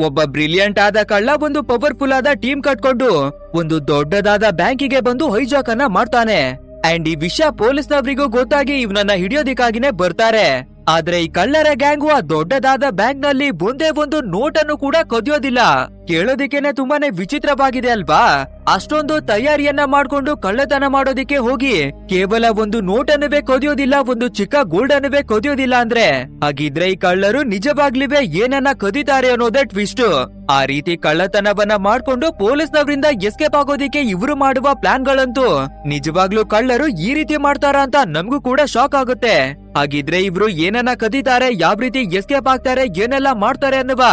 ಒಬ್ಬ ಬ್ರಿಲಿಯಂಟ್ ಆದ ಕಳ್ಳ ಒಂದು ಪವರ್ಫುಲ್ ಆದ ಟೀಮ್ ಕಟ್ಕೊಂಡು ಒಂದು ದೊಡ್ಡದಾದ ಬ್ಯಾಂಕಿಗೆ ಬಂದು ಹೈಜಾಕ್ ಅನ್ನ ಮಾಡ್ತಾನೆ. ಅಂಡ್ ಈ ವಿಷಯ ಪೊಲೀಸ್ನವರಿಗೂ ಗೊತ್ತಾಗಿ ಇವನನ್ನ ಹಿಡಿಯೋದಿಕ್ಕಾಗಿನೇ ಬರ್ತಾರೆ. ಆದ್ರೆ ಈ ಕಳ್ಳರ ಗ್ಯಾಂಗು ಆ ದೊಡ್ಡದಾದ ಬ್ಯಾಂಕ್ ನಲ್ಲಿ ಒಂದೇ ಒಂದು ನೋಟ್ ಅನ್ನು ಕೂಡ ಕದಿಯೋದಿಲ್ಲ. ಕೇಳೋದಿಕ್ಕೇನೆ ತುಂಬಾನೇ ವಿಚಿತ್ರವಾಗಿದೆ ಅಲ್ವಾ? ಅಷ್ಟೊಂದು ತಯಾರಿಯನ್ನ ಮಾಡ್ಕೊಂಡು ಕಳ್ಳತನ ಮಾಡೋದಿಕ್ಕೆ ಹೋಗಿ ಕೇವಲ ಒಂದು ನೋಟ್ ಅನ್ನುವೇ ಕದಿಯೋದಿಲ್ಲ, ಒಂದು ಚಿಕ್ಕ ಗೋಲ್ಡ್ ಅನ್ನುವೇ ಕದಿಯೋದಿಲ್ಲ ಅಂದ್ರೆ ಹಾಗಿದ್ರೆ ಈ ಕಳ್ಳರು ನಿಜವಾಗ್ಲಿವೇ ಏನನ್ನ ಕದಿತಾರೆ ಅನ್ನೋದೇ ಟ್ವಿಸ್ಟ್. ಆ ರೀತಿ ಕಳ್ಳತನವನ್ನ ಮಾಡ್ಕೊಂಡು ಪೊಲೀಸ್ನವರಿಂದ ಎಸ್ಕೇಪ್ ಆಗೋದಿಕ್ಕೆ ಇವರು ಮಾಡುವ ಪ್ಲಾನ್ ಗಳಂತೂ ನಿಜವಾಗ್ಲೂ ಕಳ್ಳರು ಈ ರೀತಿ ಮಾಡ್ತಾರ ಅಂತ ನಮಗೂ ಕೂಡ ಶಾಕ್ ಆಗುತ್ತೆ. ಹಾಗಿದ್ರೆ ಇವ್ರು ಏನನ್ನ ಕದಿತಾರೆ, ಯಾವ ರೀತಿ ಎಸ್ಕೇಪ್ ಆಗ್ತಾರೆ, ಏನೆಲ್ಲ ಮಾಡ್ತಾರೆ ಅನ್ನುವ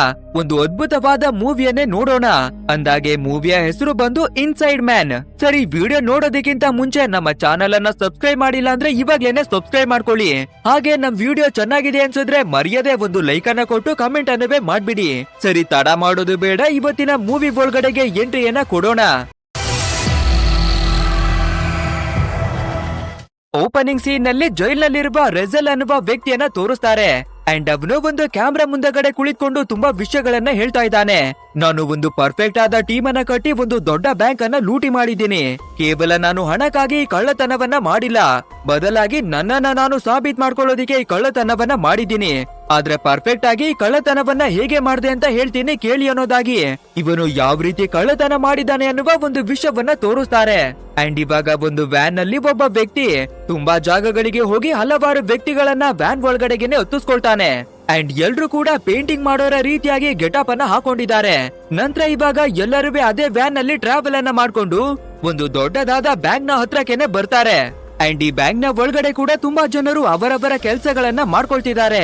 ಒಂದು ಅದ್ಭುತವಾದ ಮೂವಿಯನ್ನೇ ನೋಡೋಣ. ಅಂದಾಗೆ ಮೂವಿಯ ಹೆಸರು ಬಂದು ಇನ್ಸೈಡ್ ಮ್ಯಾನ್. ಸರಿ, ವಿಡಿಯೋ ನೋಡೋದಕ್ಕಿಂತ ಮುಂಚೆ ನಮ್ಮ ಚಾನೆಲ್ ಅನ್ನ ಸಬ್ಸ್ಕ್ರೈಬ್ ಮಾಡಿಲ್ಲ ಅಂದ್ರೆ ಇವಾಗ್ಲೇನೆ ಸಬ್ಸ್ಕ್ರೈಬ್ ಮಾಡ್ಕೊಳ್ಳಿ. ಹಾಗೆ ನಮ್ ವಿಡಿಯೋ ಚೆನ್ನಾಗಿದೆ ಅನ್ಸಿದ್ರೆ ಮರ್ಯಾದೆ ಒಂದು ಲೈಕ್ ಅನ್ನ ಕೊಟ್ಟು ಕಮೆಂಟ್ ಅನ್ನವೇ ಮಾಡ್ಬಿಡಿ. ಸರಿ, ತಡ ಮಾಡೋದು ಬೇಡ, ಇವತ್ತಿನ ಮೂವಿ ಒಳಗಡೆಗೆ ಎಂಟ್ರಿಯನ್ನ ಕೊಡೋಣ. ಓಪನಿಂಗ್ ಸೀನ್ ನಲ್ಲಿ ಜೈಲ್ನಲ್ಲಿರುವ ರೆಜಲ್ ಅನ್ನುವ ವ್ಯಕ್ತಿಯನ್ನ ತೋರಿಸ್ತಾರೆ. ಅಂಡ್ ಅವನು ಒಂದು ಕ್ಯಾಮ್ರಾ ಮುಂದಗಡೆ ಕುಳಿತುಕೊಂಡು ತುಂಬಾ ವಿಷಯಗಳನ್ನ ಹೇಳ್ತಾ ಇದ್ದಾನೆ. ನಾನು ಒಂದು ಪರ್ಫೆಕ್ಟ್ ಆದ ಟೀಮ್ ಅನ್ನ ಕಟ್ಟಿ ಒಂದು ದೊಡ್ಡ ಬ್ಯಾಂಕ್ ಅನ್ನ ಲೂಟಿ ಮಾಡಿದ್ದೀನಿ. ಕೇವಲ ನಾನು ಹಣಕ್ಕಾಗಿ ಕಳ್ಳತನವನ್ನ ಮಾಡಿಲ್ಲ, ಬದಲಾಗಿ ನನ್ನನ್ನ ನಾನು ಸಾಬೀತ್ ಮಾಡ್ಕೊಳ್ಳೋದಿಕ್ಕೆ ಈ ಕಳ್ಳತನವನ್ನ ಮಾಡಿದ್ದೀನಿ. ಆದ್ರೆ ಪರ್ಫೆಕ್ಟ್ ಆಗಿ ಕಳ್ಳತನವನ್ನ ಹೇಗೆ ಮಾಡಿದೆ ಅಂತ ಹೇಳ್ತೀನಿ ಕೇಳಿ ಅನ್ನೋದಾಗಿ ಇವನು ಯಾವ ರೀತಿ ಕಳ್ಳತನ ಮಾಡಿದ್ದಾನೆ ಅನ್ನುವ ಒಂದು ವಿಷಯವನ್ನ ತೋರಿಸ್ತಾರೆ. ಅಂಡ್ ಇವಾಗ ಒಂದು ವ್ಯಾನ್ ನಲ್ಲಿ ಒಬ್ಬ ವ್ಯಕ್ತಿ ತುಂಬಾ ಜಾಗಗಳಿಗೆ ಹೋಗಿ ಹಲವಾರು ವ್ಯಕ್ತಿಗಳನ್ನ ವ್ಯಾನ್ ಒಳಗಡೆಗೆನೆ ಹತ್ತಿಸ್ಕೊಳ್ತಾನೆ. ಅಂಡ್ ಎಲ್ರು ಕೂಡ ಪೇಂಟಿಂಗ್ ಮಾಡೋರ ರೀತಿಯಾಗಿ ಗೆಟಪ್ ಅನ್ನ ಹಾಕೊಂಡಿದ್ದಾರೆ. ನಂತರ ಇವಾಗ ಎಲ್ಲರೂ ಅದೇ ವ್ಯಾನ್ ನಲ್ಲಿ ಟ್ರಾವೆಲ್ ಅನ್ನ ಮಾಡ್ಕೊಂಡು ಒಂದು ದೊಡ್ಡದಾದ ಬ್ಯಾಂಕ್ ನ ಹತ್ರಕ್ಕೆನೆ ಬರ್ತಾರೆ. ಅಂಡ್ ಈ ಬ್ಯಾಂಕ್ ನ ಒಳಗಡೆ ಕೂಡ ತುಂಬಾ ಜನರು ಅವರವರ ಕೆಲಸಗಳನ್ನ ಮಾಡ್ಕೊಳ್ತಿದ್ದಾರೆ.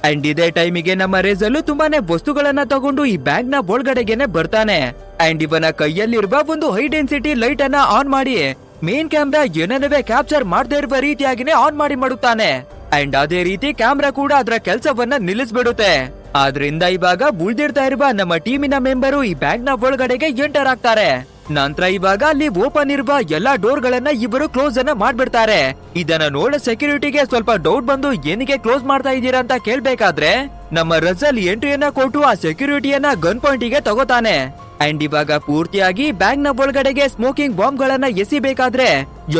ಅಂಡ್ ಇದೇ ಟೈಮಿಗೆ ನಮ್ಮ ರೇಜಲ್ಲು ತುಂಬಾನೇ ವಸ್ತುಗಳನ್ನ ತಗೊಂಡು ಈ ಬ್ಯಾಂಕ್ ನ ಒಳಗಡೆಗೆನೆ ಬರ್ತಾನೆ. ಅಂಡ್ ಇವನ ಕೈಯಲ್ಲಿರುವ ಒಂದು ಹೈ ಡೆನ್ಸಿಟಿ ಲೈಟ್ ಅನ್ನ ಆನ್ ಮಾಡಿ ಮೇನ್ ಕ್ಯಾಮ್ರಾ ಏನನ್ನವೇ ಕ್ಯಾಪ್ಚರ್ ಮಾಡದೇ ಇರುವ ರೀತಿಯಾಗಿನೇ ಆನ್ ಮಾಡಿ ಮಾಡುತ್ತಾನೆ. ಅಂಡ್ ಅದೇ ರೀತಿ ಕ್ಯಾಮ್ರಾ ಕೂಡ ಅದರ ಕೆಲಸವನ್ನ ನಿಲ್ಲಿಸ್ಬಿಡುತ್ತೆ. ಆದ್ರಿಂದ ಇವಾಗ ಉಳ್ದಿರ್ತಾ ಇರುವ ನಮ್ಮ ಟೀಮಿನ ಮೆಂಬರು ಈ ಬ್ಯಾಂಕ್ ನ ಒಳಗಡೆಗೆ ಎಂಟರ್ ಆಗ್ತಾರೆ. ನಂತರ ಇವಾಗ ಅಲ್ಲಿ ಓಪನ್ ಇರುವ ಎಲ್ಲಾ ಡೋರ್ ಗಳನ್ನ ಇವರು ಕ್ಲೋಸ್ ಅನ್ನ ಮಾಡ್ಬಿಡ್ತಾರೆ. ಇದನ್ನ ನೋಡ ಸೆಕ್ಯೂರಿಟಿಗೆ ಸ್ವಲ್ಪ ಡೌಟ್ ಬಂದು ಏನಕ್ಕೆ ಕ್ಲೋಸ್ ಮಾಡ್ತಾ ಇದ್ದೀರಾ ಅಂತ ಕೇಳ್ಬೇಕಾದ್ರೆ ನಮ್ಮ ರಜಲ್ ಎಂಟ್ರಿಯನ್ನ ಕೊಟ್ಟು ಆ ಸೆಕ್ಯೂರಿಟಿಯನ್ನ ಗನ್ ಪಾಯಿಂಟ್ ಗೆ ತಗೋತಾನೆ. ಅಂಡ್ ಇವಾಗ ಪೂರ್ತಿಯಾಗಿ ಬ್ಯಾಂಕ್ ನ ಒಳಗಡೆಗೆ ಸ್ಮೋಕಿಂಗ್ ಬಾಂಬ್ ಗಳನ್ನ ಎಸಿಬೇಕಾದ್ರೆ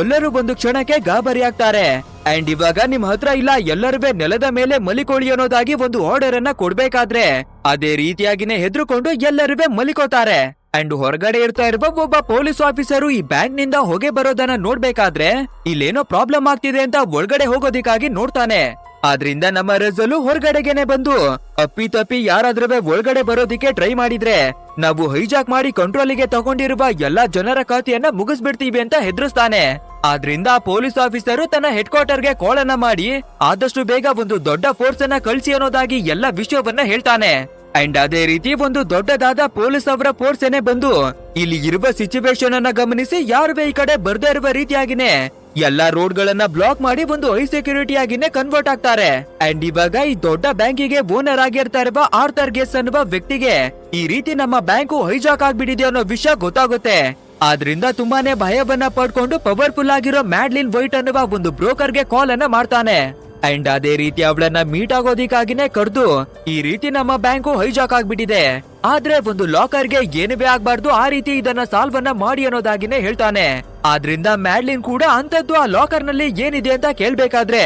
ಎಲ್ಲರೂ ಒಂದು ಕ್ಷಣಕ್ಕೆ ಗಾಬರಿ ಆಗ್ತಾರೆ. ಅಂಡ್ ಇವಾಗ ನಿಮ್ ಹತ್ರ ಇಲ್ಲ, ಎಲ್ಲರೂ ನೆಲದ ಮೇಲೆ ಮಲಿಕೊಳ್ಳಿ ಅನ್ನೋದಾಗಿ ಒಂದು ಆರ್ಡರ್ ಅನ್ನ ಕೊಡ್ಬೇಕಾದ್ರೆ ಅದೇ ರೀತಿಯಾಗಿನೇ ಹೆದರ್ಕೊಂಡು ಎಲ್ಲರೂ ಮಲಿಕೋತಾರೆ. ಅಂಡ್ ಹೊರಗಡೆ ಇರ್ತಾ ಇರುವ ಒಬ್ಬ ಪೊಲೀಸ್ ಆಫೀಸರು ಈ ಬ್ಯಾಂಕ್ ನಿಂದ ಹೊಗೆ ಬರೋದನ್ನ ನೋಡ್ಬೇಕಾದ್ರೆ ಇಲ್ಲೇನೋ ಪ್ರಾಬ್ಲಮ್ ಆಗ್ತಿದೆ ಅಂತ ಒಳಗಡೆ ಹೋಗೋದಿಕ್ಕಾಗಿ ನೋಡ್ತಾನೆ. ಆದ್ರಿಂದ ನಮ್ಮ ರಜಲು ಹೊರಗಡೆಗೆನೆ ಬಂದು ಅಪ್ಪಿ ತಪ್ಪಿ ಯಾರಾದ್ರೂ ಒಳಗಡೆ ಬರೋದಿಕ್ಕೆ ಟ್ರೈ ಮಾಡಿದ್ರೆ ನಾವು ಹೈಜಾಕ್ ಮಾಡಿ ಕಂಟ್ರೋಲಿಗೆ ತಗೊಂಡಿರುವ ಎಲ್ಲಾ ಜನರ ಖಾತೆಯನ್ನ ಮುಗಿಸ್ಬಿಡ್ತೀವಿ ಅಂತ ಹೆದರ್ಸ್ತಾನೆ. ಆದ್ರಿಂದ ಪೊಲೀಸ್ ಆಫೀಸರು ತನ್ನ ಹೆಡ್ ಕ್ವಾರ್ಟರ್ ಗೆ ಕಾಲ್ ಅನ್ನ ಮಾಡಿ ಆದಷ್ಟು ಬೇಗ ಒಂದು ದೊಡ್ಡ ಫೋರ್ಸ್ ಅನ್ನ ಕಳಿಸಿ ಅನ್ನೋದಾಗಿ ಎಲ್ಲಾ ವಿಷಯವನ್ನ ಹೇಳ್ತಾನೆ. ಅಂಡ್ ಅದೇ ರೀತಿ ಒಂದು ದೊಡ್ಡದಾದ ಪೊಲೀಸ್ ಅವರ ಫೋರ್ಸ್ ಏನೇ ಬಂದು ಇಲ್ಲಿ ಇರುವ ಸಿಚುವೇಶನ್ ಅನ್ನ ಗಮನಿಸಿ ಯಾರು ಈ ಕಡೆ ಬರ್ದೇ ಇರುವ ರೀತಿಯಾಗಿನೇ ಎಲ್ಲಾ ರೋಡ್ ಗಳನ್ನ ಬ್ಲಾಕ್ ಮಾಡಿ ಒಂದು ಹೈ ಸೆಕ್ಯೂರಿಟಿ ಆಗಿನೇ ಕನ್ವರ್ಟ್ ಆಗ್ತಾರೆ. ಅಂಡ್ ಇವಾಗ ಈ ದೊಡ್ಡ ಬ್ಯಾಂಕಿಗೆ ಓನರ್ ಆಗಿರ್ತಾ ಇರುವ ಆರ್ಥರ್ ಗೆಸ್ ಅನ್ನುವ ವ್ಯಕ್ತಿಗೆ ಈ ರೀತಿ ನಮ್ಮ ಬ್ಯಾಂಕು ಹೈಜಾಕ್ ಆಗ್ಬಿಟ್ಟಿದೆ ಅನ್ನೋ ವಿಷಯ ಗೊತ್ತಾಗುತ್ತೆ. ಆದ್ರಿಂದ ತುಂಬಾನೇ ಭಯವನ್ನ ಪಡ್ಕೊಂಡು ಪವರ್ಫುಲ್ ಆಗಿರೋ ಮ್ಯಾಡ್ಲಿನ್ ವೈಟ್ ಅನ್ನುವ ಒಂದು ಬ್ರೋಕರ್ ಗೆ ಕಾಲ್ ಅನ್ನ ಮಾಡ್ತಾನೆ. ಅಂಡ್ ಅದೇ ರೀತಿ ಅವಳನ್ನ ಮೀಟ್ ಆಗೋದಿಕ್ಕಾಗಿನೇ ಕರೆದು ಈ ರೀತಿ ನಮ್ಮ ಬ್ಯಾಂಕು ಹೈಜಾಕ್ ಆಗ್ಬಿಟ್ಟಿದೆ, ಆದ್ರೆ ಒಂದು ಲಾಕರ್ ಗೆ ಏನುವೇ ಆಗ್ಬಾರ್ದು, ಆ ರೀತಿ ಇದನ್ನ ಸಾಲ್ವ್ ಅನ್ನ ಮಾಡಿ ಅನ್ನೋದಾಗಿನೇ ಹೇಳ್ತಾನೆ. ಆದ್ರಿಂದ ಮ್ಯಾಡ್ಲಿನ್ ಕೂಡ ಅಂತದ್ದು ಆ ಲಾಕರ್ ನಲ್ಲಿ ಏನಿದೆ ಅಂತ ಕೇಳ್ಬೇಕಾದ್ರೆ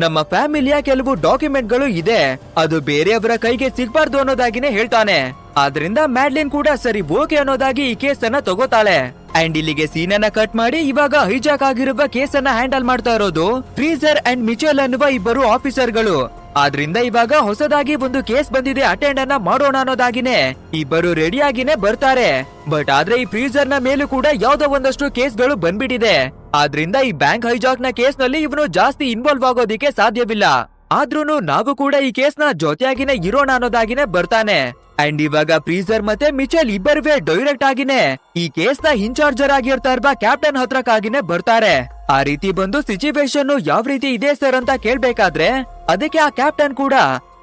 ನಮ್ಮ ಫ್ಯಾಮಿಲಿಯ ಕೆಲವು ಡಾಕ್ಯುಮೆಂಟ್ ಗಳು ಇದೆ, ಅದು ಬೇರೆಯವರ ಕೈಗೆ ಸಿಗ್ಬಾರ್ದು ಅನ್ನೋದಾಗಿನೇ ಹೇಳ್ತಾನೆ. ಆದ್ರಿಂದ ಮ್ಯಾಡ್ಲಿನ್ ಕೂಡ ಸರಿ ಓಕೆ ಅನ್ನೋದಾಗಿ ಈ ಕೇಸ್ ಅನ್ನ ತಗೋತಾಳೆ. ಅಂಡ್ ಇಲ್ಲಿಗೆ ಸೀನ್ ಅನ್ನ ಕಟ್ ಮಾಡಿ ಇವಾಗ ಹೈಜಾಕ್ ಆಗಿರುವ ಕೇಸ್ ಅನ್ನ ಹ್ಯಾಂಡಲ್ ಮಾಡ್ತಾ ಇರೋದು ಫ್ರೀಜರ್ ಅಂಡ್ ಮಿಚೆಲ್ ಅನ್ನುವ ಇಬ್ಬರು ಆಫೀಸರ್ ಗಳು. ಆದ್ರಿಂದ ಇವಾಗ ಹೊಸದಾಗಿ ಒಂದು ಕೇಸ್ ಬಂದಿದೆ, ಅಟೆಂಡ್ ಅನ್ನ ಮಾಡೋಣ ಅನ್ನೋದಾಗಿನೇ ಇಬ್ಬರು ರೆಡಿ ಆಗಿನೇ ಬರ್ತಾರೆ. ಬಟ್ ಆದ್ರೆ ಈ ಫ್ರೀಜರ್ ನ ಮೇಲೂ ಕೂಡ ಯಾವ್ದೋ ಒಂದಷ್ಟು ಕೇಸ್ ಗಳು ಬಂದ್ಬಿಟ್ಟಿದೆ. ಆದ್ರಿಂದ ಈ ಬ್ಯಾಂಕ್ ಹೈಜಾಕ್ ನ ಕೇಸ್ ನಲ್ಲಿ ಇವನು ಜಾಸ್ತಿ ಇನ್ವಾಲ್ವ್ ಆಗೋದಿಕ್ಕೆ ಸಾಧ್ಯವಿಲ್ಲ. ಆದ್ರೂನು ನಾವು ಕೂಡ ಈ ಕೇಸ್ ನ ಜೊತೆಯಾಗಿನೇ ಇರೋಣ ಅನ್ನೋದಾಗಿನೇ ಬರ್ತಾನೆ. ಅಂಡ್ ಇವಾಗ ಫ್ರೀಜರ್ ಮತ್ತೆ ಮಿಚೆಲ್ ಇಬ್ಬರುವೆ ಡೈರೆಕ್ಟ್ ಆಗಿನೇ ಈ ಕೇಸ್ ನ ಇನ್ಚಾರ್ಜರ್ ಆಗಿರ್ತಾ ಇರುವ ಕ್ಯಾಪ್ಟನ್ ಹತ್ರಕ್ಕಾಗಿನೇ ಬರ್ತಾರೆ. ಆ ರೀತಿ ಬಂದು ಸಿಚುವೇಶನ್ ಯಾವ ರೀತಿ ಇದೆ ಸರ್ ಅಂತ ಕೇಳ್ಬೇಕಾದ್ರೆ ಅದಕ್ಕೆ ಆ ಕ್ಯಾಪ್ಟನ್ ಕೂಡ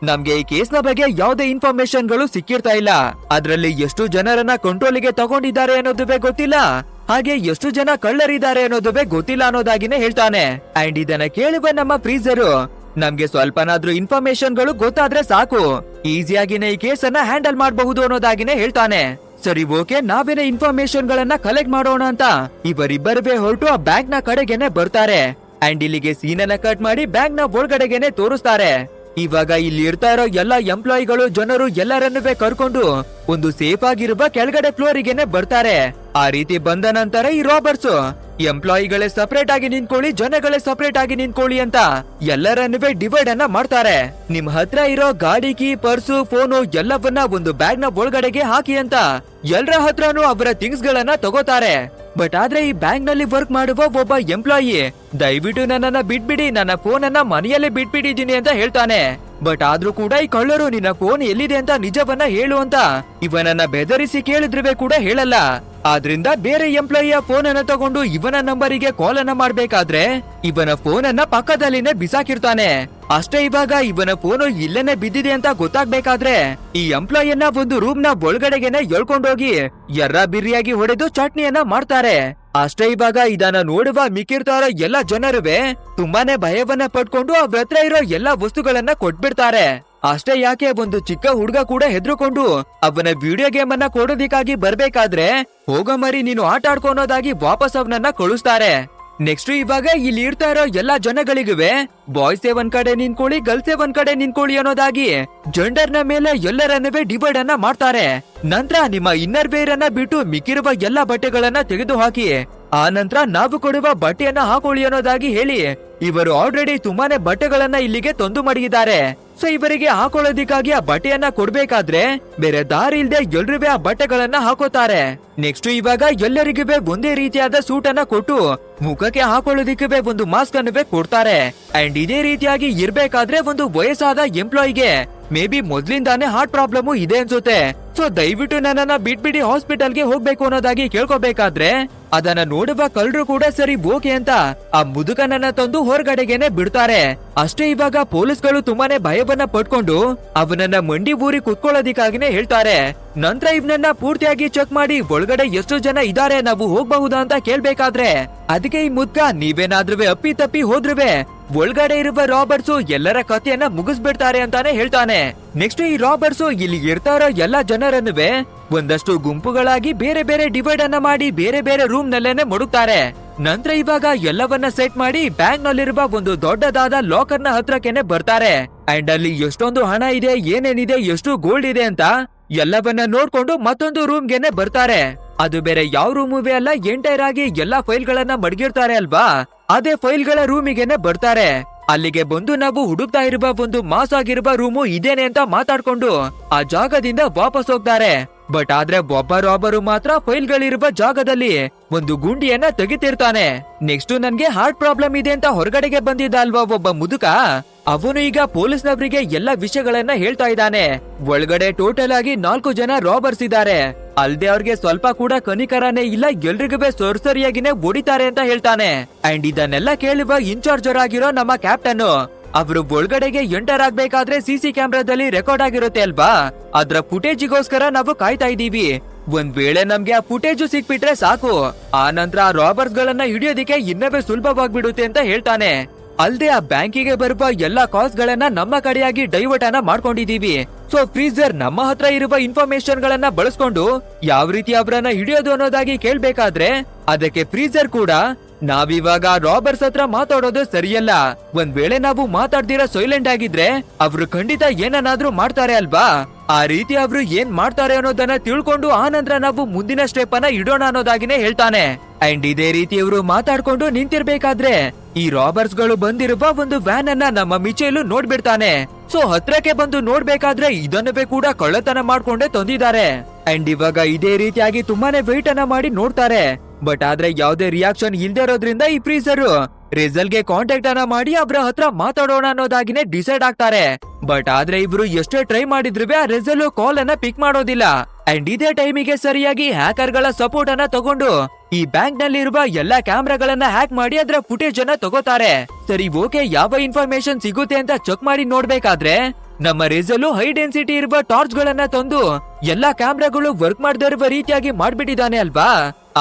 ನಮ್ಗೆ ಈ ಕೇಸ್ ನ ಬಗ್ಗೆ ಯಾವುದೇ ಇನ್ಫಾರ್ಮೇಶನ್ ಗಳು ಸಿಕ್ಕಿರ್ತಾ ಇಲ್ಲ, ಅದ್ರಲ್ಲಿ ಎಷ್ಟು ಜನರನ್ನ ಕಂಟ್ರೋಲಿಗೆ ತಗೊಂಡಿದ್ದಾರೆ ಅನ್ನೋದುವೇ ಗೊತ್ತಿಲ್ಲ, ಹಾಗೆ ಎಷ್ಟು ಜನ ಕಳ್ಳರಿದ್ದಾರೆ ಅನ್ನೋದುವೇ ಗೊತ್ತಿಲ್ಲ ಅನ್ನೋದಾಗಿನೇ ಹೇಳ್ತಾನೆ. ಅಂಡ್ ಇದನ್ನ ಕೇಳುವ ನಮ್ಮ ಫ್ರೀಜರು ನಮ್ಗೆ ಸ್ವಲ್ಪನಾದ್ರೂ ಇನ್ಫಾರ್ಮೇಶನ್ಗಳು ಗೊತ್ತಾದ್ರೆ ಸಾಕು, ಈಸಿಯಾಗಿನೇ ಈ ಕೇಸನ್ನ ಹ್ಯಾಂಡಲ್ ಮಾಡಬಹುದು ಅನ್ನೋದಾಗಿನೇ ಹೇಳ್ತಾನೆ. ಸರಿ ಓಕೆ, ನಾವೇನೇ ಇನ್ಫಾರ್ಮೇಶನ್ ಗಳನ್ನ ಕಲೆಕ್ಟ್ ಮಾಡೋಣ ಅಂತ ಇವರಿಬ್ಬರೇ ಹೊರಟು ಆ ಬ್ಯಾಂಕ್ ನ ಕಡೆಗೆನೆ ಬರ್ತಾರೆ. ಅಂಡ್ ಇಲ್ಲಿಗೆ ಸೀನನ್ನ ಕಟ್ ಮಾಡಿ ಬ್ಯಾಂಕ್ ನ ಒಳಗಡೆಗೆನೆ ತೋರಿಸ್ತಾರೆ. ಇವಾಗ ಇಲ್ಲಿ ಇರ್ತಾ ಇರೋ ಎಲ್ಲಾ ಎಂಪ್ಲಾಯಿಗಳು ಜನರು ಎಲ್ಲರನ್ನೂ ಕರ್ಕೊಂಡು ಒಂದು ಸೇಫ್ ಆಗಿರುವ ಕೆಳಗಡೆ ಫ್ಲೋರಿಗೆನೆ ಬರ್ತಾರೆ. ಆ ರೀತಿ ಬಂದ ನಂತರ ಈ ರಾಬರ್ಟ್ಸ್ ಎಂಪ್ಲಾಯಿಗಳೇ ಸಪರೇಟ್ ಆಗಿ ನಿಂತ್ಕೊಳ್ಳಿ, ಜನಗಳೇ ಸಪರೇಟ್ ಆಗಿ ನಿಂತ್ಕೊಳ್ಳಿ ಅಂತ ಎಲ್ಲರನ್ನೂ ಡಿವೈಡ್ ಅನ್ನ ಮಾಡ್ತಾರೆ. ನಿಮ್ ಹತ್ರ ಇರೋ ಗಾಡಿ ಕೀ, ಪರ್ಸು, ಫೋನು ಎಲ್ಲವನ್ನ ಒಂದು ಬ್ಯಾಗ್ ನ ಒಳಗಡೆಗೆ ಹಾಕಿ ಅಂತ ಎಲ್ಲರ ಹತ್ರನೂ ಅವರ ಥಿಂಗ್ಸ್ ಗಳನ್ನ ತಗೋತಾರೆ. ಬಟ್ ಆದ್ರೆ ಈ ಬ್ಯಾಂಕ್ ನಲ್ಲಿ ವರ್ಕ್ ಮಾಡುವ ಒಬ್ಬ ಎಂಪ್ಲಾಯಿ ದಯವಿಟ್ಟು ನನ್ನನ್ನ ಬಿಟ್ಬಿಡಿ, ನನ್ನ ಫೋನ್ ಅನ್ನ ಮನೆಯಲ್ಲೇ ಬಿಟ್ಬಿಟ್ಟಿದ್ದೀನಿ ಅಂತ ಹೇಳ್ತಾನೆ. ಬಟ್ ಆದ್ರೂ ಕೂಡ ಈ ಕಳ್ಳರು ನಿನ್ನ ಫೋನ್ ಎಲ್ಲಿದೆ ಅಂತ ನಿಜವನ್ನ ಹೇಳು ಅಂತ ಇವನನ್ನ ಬೆದರಿಸಿ ಕೇಳಿದ್ರೆ ಕೂಡ ಹೇಳಲ್ಲ. ಆದ್ರಿಂದ ಬೇರೆ ಎಂಪ್ಲಾಯಿಯ ಫೋನ್ ಅನ್ನ ತಗೊಂಡು ಇವನ ನಂಬರಿಗೆ ಕಾಲ್ ಅನ್ನ ಮಾಡ್ಬೇಕಾದ್ರೆ ಇವನ ಫೋನ್ ಅನ್ನ ಪಕ್ಕದಲ್ಲಿನೇ ಬಿಸಾಕಿರ್ತಾನೆ. ಅಷ್ಟೇ, ಇವಾಗ ಇವನ ಫೋನು ಇಲ್ಲೇನೆ ಬಿದ್ದಿದೆ ಅಂತ ಗೊತ್ತಾಗ್ಬೇಕಾದ್ರೆ ಈ ಎಂಪ್ಲಾಯಿಯನ್ನ ಒಂದು ರೂಮ್ ನ ಒಳಗಡೆಗೆನೆ ಎಳ್ಕೊಂಡೋಗಿ ಎರ್ರ ಬಿರಿಯಾಗಿ ಹೊಡೆದು ಚಟ್ನಿಯನ್ನ ಮಾಡ್ತಾರೆ. ಅಷ್ಟೇ, ಇವಾಗ ಇದನ್ನ ನೋಡುವ ಮಿಕ್ಕಿರ್ತಾರ ಎಲ್ಲಾ ಜನರುವೆ ತುಂಬಾನೇ ಭಯವನ್ನ ಪಡ್ಕೊಂಡು ಅವ್ರ ಹತ್ರ ಇರೋ ಎಲ್ಲಾ ವಸ್ತುಗಳನ್ನ ಕೊಟ್ಬಿಡ್ತಾರೆ. ಅಷ್ಟೇ ಯಾಕೆ, ಒಂದು ಚಿಕ್ಕ ಹುಡುಗ ಕೂಡ ಹೆದ್ರುಕೊಂಡು ಅವನ ವಿಡಿಯೋ ಗೇಮ್ ಅನ್ನ ಕೊಡೋದಿಕ್ಕಾಗಿ ಬರ್ಬೇಕಾದ್ರೆ ಹೋಗೋ ಮರಿ ನೀನು ಆಟ ಆಡ್ಕೊಳೋದಾಗಿ ವಾಪಸ್ ಅವನನ್ನ ಕಳಿಸ್ತಾರೆ. ನೆಕ್ಸ್ಟ್ ಇವಾಗ ಇಲ್ಲಿ ಇರ್ತಾ ಇರೋ ಎಲ್ಲಾ ಜನಗಳಿಗುವೆ ಬಾಯ್ಸೇ ಒಂದ್ ಕಡೆ ನಿಂತ್ಕೊಳ್ಳಿ, ಗರ್ಲ್ಸೇ ಒಂದ್ ಕಡೆ ನಿಂತ್ಕೊಳ್ಳಿ ಅನ್ನೋದಾಗಿ ಜೆಂಡರ್ ನ ಮೇಲೆ ಎಲ್ಲರನ್ನೂ ಡಿವೈಡ್ ಅನ್ನ ಮಾಡ್ತಾರೆ. ನಂತರ ನಿಮ್ಮ ಇನ್ನರ್ ವೇರ್ ಅನ್ನ ಬಿಟ್ಟು ಮಿಕ್ಕಿರುವ ಎಲ್ಲಾ ಬಟ್ಟೆಗಳನ್ನ ತೆಗೆದು ಹಾಕಿ, ಆ ನಂತರ ನಾವು ಕೊಡುವ ಬಟ್ಟೆಯನ್ನ ಹಾಕೊಳ್ಳಿ ಅನ್ನೋದಾಗಿ ಹೇಳಿ ಇವರು ಆಲ್ರೆಡಿ ತುಂಬಾನೇ ಬಟ್ಟೆಗಳನ್ನ ಇಲ್ಲಿಗೆ ತಂದು ಮಡಗಿದ್ದಾರೆ. ಸೊ ಇವರಿಗೆ ಹಾಕೊಳ್ಳೋದಿಕ್ಕಾಗಿ ಆ ಬಟ್ಟೆಯನ್ನ ಕೊಡ್ಬೇಕಾದ್ರೆ ಬೇರೆ ದಾರಿ ಇಲ್ದೆ ಎಲ್ರೂ ಆ ಬಟ್ಟೆಗಳನ್ನ ಹಾಕೋತಾರೆ. ನೆಕ್ಸ್ಟ್ ಇವಾಗ ಎಲ್ಲರಿಗೂ ಒಂದೇ ರೀತಿಯಾದ ಸೂಟ್ ಅನ್ನ ಕೊಟ್ಟು ಮುಖಕ್ಕೆ ಹಾಕೊಳ್ಳೋದಿಕ್ಕೆ ಒಂದು ಮಾಸ್ಕ್ ಅನ್ನು ಕೊಡ್ತಾರೆ. ಅಂಡ್ ಇದೇ ರೀತಿಯಾಗಿ ಇರ್ಬೇಕಾದ್ರೆ ಒಂದು ವಯಸ್ಸಾದ ಎಂಪ್ಲಾಯಿಗೆ ಮೇ ಬಿ ಮೊದ್ಲಿಂದಾನೇ ಹಾರ್ಟ್ ಪ್ರಾಬ್ಲಮ್ ಇದೆ ಅನ್ಸುತ್ತೆ. ಸೊ ದಯವಿಟ್ಟು ನನ್ನನ್ನ ಬಿಟ್ಬಿಡಿ, ಹಾಸ್ಪಿಟಲ್ಗೆ ಹೋಗ್ಬೇಕು ಅನ್ನೋದಾಗಿ ಕೇಳ್ಕೋಬೇಕಾದ್ರೆ ಅದನ್ನ ನೋಡುವ ಕಳ್ಳರು ಕೂಡ ಸರಿ ಓಕೆ ಅಂತ ಆ ಮುದುಕನನ್ನ ತಂದು ಹೊರಗಡೆಗೆನೆ ಬಿಡ್ತಾರೆ. ಅಷ್ಟೇ, ಇವಾಗ ಪೊಲೀಸ್ಗಳು ತುಂಬಾನೇ ಭಯವನ್ನ ಪಡ್ಕೊಂಡು ಅವನನ್ನ ಮಂಡಿ ಊರಿ ಕುತ್ಕೊಳ್ಳೋದಿಕ್ಕಾಗಿನೇ ಹೇಳ್ತಾರೆ. ನಂತರ ಇವನನ್ನ ಪೂರ್ತಿಯಾಗಿ ಚೆಕ್ ಮಾಡಿ ಒಳಗಡೆ ಎಷ್ಟು ಜನ ಇದಾರೆ, ನಾವು ಹೋಗ್ಬಹುದಾ ಅಂತ ಕೇಳ್ಬೇಕಾದ್ರೆ ಅದಕ್ಕೆ ಈ ಮುದ್ಕ ನೀವೇನಾದ್ರೂ ಅಪ್ಪಿ ತಪ್ಪಿ ಹೋದ್ರುವೆ ಒಳಗಡೆ ಇರುವ ರಾಬರ್ಟ್ಸ್ ಎಲ್ಲರ ಕಥೆಯನ್ನ ಮುಗಿಸ್ಬಿಡ್ತಾರೆ ಅಂತಾನೆ ಹೇಳ್ತಾನೆ. ನೆಕ್ಸ್ಟ್ ಈ ರಾಬರ್ಟ್ಸ್ ಇಲ್ಲಿ ಇರ್ತಾರೋ ಎಲ್ಲಾ ಜನರನ್ನುವೆ ಒಂದಷ್ಟು ಗುಂಪುಗಳಾಗಿ ಬೇರೆ ಬೇರೆ ಡಿವೈಡ್ ಅನ್ನ ಮಾಡಿ ಬೇರೆ ಬೇರೆ ರೂಮ್ ನಲ್ಲೇನೆ ಮಡುತ್ತಾರೆ. ನಂತರ ಇವಾಗ ಎಲ್ಲವನ್ನ ಸೆಟ್ ಮಾಡಿ ಬ್ಯಾಂಕ್ ನಲ್ಲಿರುವ ಒಂದು ದೊಡ್ಡದಾದ ಲಾಕರ್ ನ ಹತ್ರಕ್ಕೆನೆ ಬರ್ತಾರೆ. ಅಂಡ್ ಅಲ್ಲಿ ಎಷ್ಟೊಂದು ಹಣ ಇದೆ, ಏನೇನಿದೆ, ಎಷ್ಟು ಗೋಲ್ಡ್ ಇದೆ ಅಂತ ಎಲ್ಲವನ್ನ ನೋಡ್ಕೊಂಡು ಮತ್ತೊಂದು ರೂಮ್ ಗೆನೆ ಬರ್ತಾರೆ. ಅದು ಬೇರೆ ಯಾವ ರೂಮುವೆ ಅಲ್ಲ, ಎಂಟೈರ್ ಆಗಿ ಎಲ್ಲಾ ಫೈಲ್ ಗಳನ್ನ ಮಡಗಿರ್ತಾರೆ ಅಲ್ವಾ, ಅದೇ ಫೈಲ್ ಗಳ ರೂಮಿಗೆನೆ ಬರ್ತಾರೆ. ಅಲ್ಲಿಗೆ ಬಂದು ನಾವು ಹುಡುಕ್ತಾ ಇರುವ ಒಂದು ಮಾಸ್ ಆಗಿರುವ ರೂಮು ಇದೇನೆ ಅಂತ ಮಾತಾಡ್ಕೊಂಡು ಆ ಜಾಗದಿಂದ ವಾಪಸ್ ಹೋಗ್ತಾರೆ. ಬಟ್ ಆದ್ರೆ ಒಬ್ಬ ರಾಬರು ಮಾತ್ರ ಫೈಲ್ ಗಳಿರುವ ಜಾಗದಲ್ಲಿ ಒಂದು ಗುಂಡಿಯನ್ನ ತೆಗಿತಿರ್ತಾನೆ. ನೆಕ್ಸ್ಟ್ ನನ್ಗೆ ಹಾರ್ಟ್ ಪ್ರಾಬ್ಲಮ್ ಇದೆ ಅಂತ ಹೊರಗಡೆಗೆ ಬಂದಿದ್ದ ಅಲ್ವಾ ಒಬ್ಬ ಮುದುಕ, ಅವನು ಈಗ ಪೊಲೀಸ್ನವರಿಗೆ ಎಲ್ಲಾ ವಿಷಯಗಳನ್ನ ಹೇಳ್ತಾ ಇದ್ದಾನೆ. ಒಳಗಡೆ ಟೋಟಲ್ ಆಗಿ 4 ಜನ ರಾಬರ್ಸ್ ಇದ್ದಾರೆ, ಅಲ್ದೆ ಅವ್ರಿಗೆ ಸ್ವಲ್ಪ ಕೂಡ ಕನಿಕರನೇ ಇಲ್ಲ, ಎಲ್ರಿಗೂ ಸೊರ್ಸರಿಯಾಗಿನೇ ಹೊಡಿತಾರೆ ಅಂತ ಹೇಳ್ತಾನೆ. ಅಂಡ್ ಇದನ್ನೆಲ್ಲ ಕೇಳುವ ಇನ್ಚಾರ್ಜರ್ ಆಗಿರೋ ನಮ್ಮ ಕ್ಯಾಪ್ಟನ್ ಅವರು ಒಳಗಡೆಗೆ ಎಂಟರ್ ಆಗ್ಬೇಕಾದ್ರೆ ಸಿಸಿ ಕ್ಯಾಮ್ರಾದಲ್ಲಿ ರೆಕಾರ್ಡ್ ಆಗಿರುತ್ತೆ ಅಲ್ವಾ, ಅದ್ರ ಫುಟೇಜಿಗೋಸ್ಕರ ನಾವು ಕಾಯ್ತಾ ಇದೀವಿ. ಒಂದ್ ವೇಳೆ ನಮ್ಗೆ ಆ ಫುಟೇಜ್ ಸಿಕ್ಬಿಟ್ರೆ ಸಾಕು, ಆ ನಂತರ ಆ ರಾಬರ್ಸ್ ಗಳನ್ನ ಹಿಡಿಯೋದಿಕ್ಕೆ ಇನ್ನವೇ ಸುಲಭವಾಗ್ಬಿಡುತ್ತೆ ಅಂತ ಹೇಳ್ತಾನೆ. ಅಲ್ದೆ ಆ ಬ್ಯಾಂಕಿಗೆ ಬರುವ ಎಲ್ಲಾ ಕಾಲ್ಸ್ ಗಳನ್ನ ನಮ್ಮ ಕಡೆಯಾಗಿ ಡೈವರ್ಟ್ ಅನ್ನ ಮಾಡ್ಕೊಂಡಿದೀವಿ. ಸೊ ಫ್ರೀಜರ್ ನಮ್ಮ ಹತ್ರ ಇರುವ ಇನ್ಫಾರ್ಮೇಶನ್ ಗಳನ್ನ ಬಳಸ್ಕೊಂಡು ಯಾವ ರೀತಿ ಅವರನ್ನ ಹಿಡಿಯೋದು ಅನ್ನೋದಾಗಿ ಕೇಳ್ಬೇಕಾದ್ರೆ ಅದಕ್ಕೆ ಫ್ರೀಜರ್ ಕೂಡ ನಾವಿವಾಗ ರಾಬರ್ಸ್ ಹತ್ರ ಮಾತಾಡೋದು ಸರಿಯಲ್ಲ, ಒಂದ್ ವೇಳೆ ನಾವು ಮಾತಾಡ್ದಿರ ಸೈಲೆಂಟ್ ಆಗಿದ್ರೆ ಅವ್ರು ಖಂಡಿತ ಏನನ್ನಾದ್ರೂ ಮಾಡ್ತಾರೆ ಅಲ್ವಾ, ಆ ರೀತಿ ಅವ್ರು ಏನ್ ಮಾಡ್ತಾರೆ ಅನ್ನೋದನ್ನ ತಿಳ್ಕೊಂಡು ಆ ನಂತರ ನಾವು ಮುಂದಿನ ಸ್ಟೆಪ್ ಅನ್ನ ಇಡೋಣ ಅನ್ನೋದಾಗಿನೇ ಹೇಳ್ತಾನೆ. ಅಂಡ್ ಇದೇ ರೀತಿ ಇವರು ಮಾತಾಡ್ಕೊಂಡು ನಿಂತಿರ್ಬೇಕಾದ್ರೆ ಈ ರಾಬರ್ಸ್ ಗಳು ಬಂದಿರುವ ಒಂದು ವ್ಯಾನ್ ಅನ್ನ ನಮ್ಮ ಮಿಚೇಲು ನೋಡ್ಬಿಡ್ತಾನೆ. ಸೊ ಹತ್ರಕ್ಕೆ ಬಂದು ನೋಡ್ಬೇಕಾದ್ರೆ ಇದನ್ನವೇ ಕೂಡ ಕಳ್ಳತನ ಮಾಡ್ಕೊಂಡೇ ತಂದಿದ್ದಾರೆ. ಅಂಡ್ ಇವಾಗ ಇದೇ ರೀತಿಯಾಗಿ ತುಂಬಾನೇ ವೆಯ್ಟ್ ಅನ್ನ ಮಾಡಿ ನೋಡ್ತಾರೆ. ಬಟ್ ಆದ್ರೆ ಯಾವ್ದೇ ರಿಯಾಕ್ಷನ್ ಇಲ್ದೇ ಇರೋದ್ರಿಂದ ಈ ಫ್ರೀಸರ್ ರೆಜಲ್ ಗೆ ಕಾಂಟ್ಯಾಕ್ಟ್ ಅನ್ನ ಮಾಡಿ ಅವ್ರ ಹತ್ರ ಮಾತಾಡೋಣ ಅನ್ನೋದಾಗಿನೇ ಡಿಸೈಡ್ ಆಗ್ತಾರೆ. ಬಟ್ ಆದ್ರೆ ಇಬ್ರು ಎಷ್ಟೇ ಟ್ರೈ ಮಾಡಿದ್ರು ಆ ರೆಜಲ್ ಕಾಲ್ ಅನ್ನ ಪಿಕ್ ಮಾಡೋದಿಲ್ಲ. ಅಂಡ್ ಇದೇ ಟೈಮಿಗೆ ಸರಿಯಾಗಿ ಹ್ಯಾಕರ್ ಗಳ ಸಪೋರ್ಟ್ ಅನ್ನ ತಗೊಂಡು ಈ ಬ್ಯಾಂಕ್ ನಲ್ಲಿ ಇರುವ ಎಲ್ಲಾ ಕ್ಯಾಮ್ರಾಗಳನ್ನ ಹ್ಯಾಕ್ ಮಾಡಿ ಅದರ ಫುಟೇಜ್ ಅನ್ನ ತಗೋತಾರೆ. ಸರಿ ಓಕೆ, ಯಾವ ಇನ್ಫಾರ್ಮೇಶನ್ ಸಿಗುತ್ತೆ ಅಂತ ಚೆಕ್ ಮಾಡಿ ನೋಡ್ಬೇಕಾದ್ರೆ ನಮ್ಮ ರೆಜಲು ಹೈ ಡೆನ್ಸಿಟಿ ಇರುವ ಟಾರ್ಚ್ ಗಳನ್ನ ತಂದು ಎಲ್ಲಾ ಕ್ಯಾಮ್ರಾಗಳು ವರ್ಕ್ ಮಾಡದೇ ಇರುವ ರೀತಿಯಾಗಿ ಮಾಡ್ಬಿಟ್ಟಿದ್ದಾನೆ ಅಲ್ವಾ.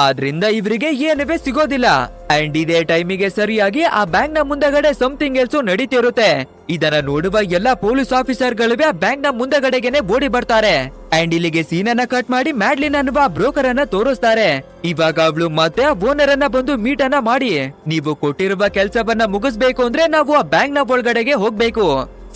ಆದ್ರಿಂದ ಇವರಿಗೆ ಏನವೇ ಸಿಗೋದಿಲ್ಲ. ಅಂಡ್ ಇದೇ ಟೈಮಿಗೆ ಸರಿಯಾಗಿ ಆ ಬ್ಯಾಂಕ್ ನ ಮುಂದಗಡೆ ಸಮಥಿಂಗ್ ಎಲ್ಸು ನಡೀತಿರುತ್ತೆ. ಇದನ್ನ ನೋಡುವ ಎಲ್ಲಾ ಪೊಲೀಸ್ ಆಫೀಸರ್ ಗಳು ಬ್ಯಾಂಕ್ ನ ಮುಂದಗಡೆಗೆನೆ ಓಡಿ ಬರ್ತಾರೆ. ಅಂಡ್ ಇಲ್ಲಿಗೆ ಸೀನ್ ಅನ್ನ ಕಟ್ ಮಾಡಿ ಮ್ಯಾಡ್ಲಿನ್ ಅನ್ನುವ ಬ್ರೋಕರ್ ಅನ್ನ ತೋರಿಸ್ತಾರೆ. ಇವಾಗ ಅವಳು ಮತ್ತೆ ಓನರ್ ಅನ್ನ ಬಂದು ಮೀಟ್ ಅನ್ನ ಮಾಡಿ, ನೀವು ಕೊಟ್ಟಿರುವ ಕೆಲ್ಸವನ್ನ ಮುಗಿಸ್ಬೇಕು ಅಂದ್ರೆ ನಾವು ಆ ಬ್ಯಾಂಕ್ ನ ಒಳಗಡೆಗೆ ಹೋಗ್ಬೇಕು.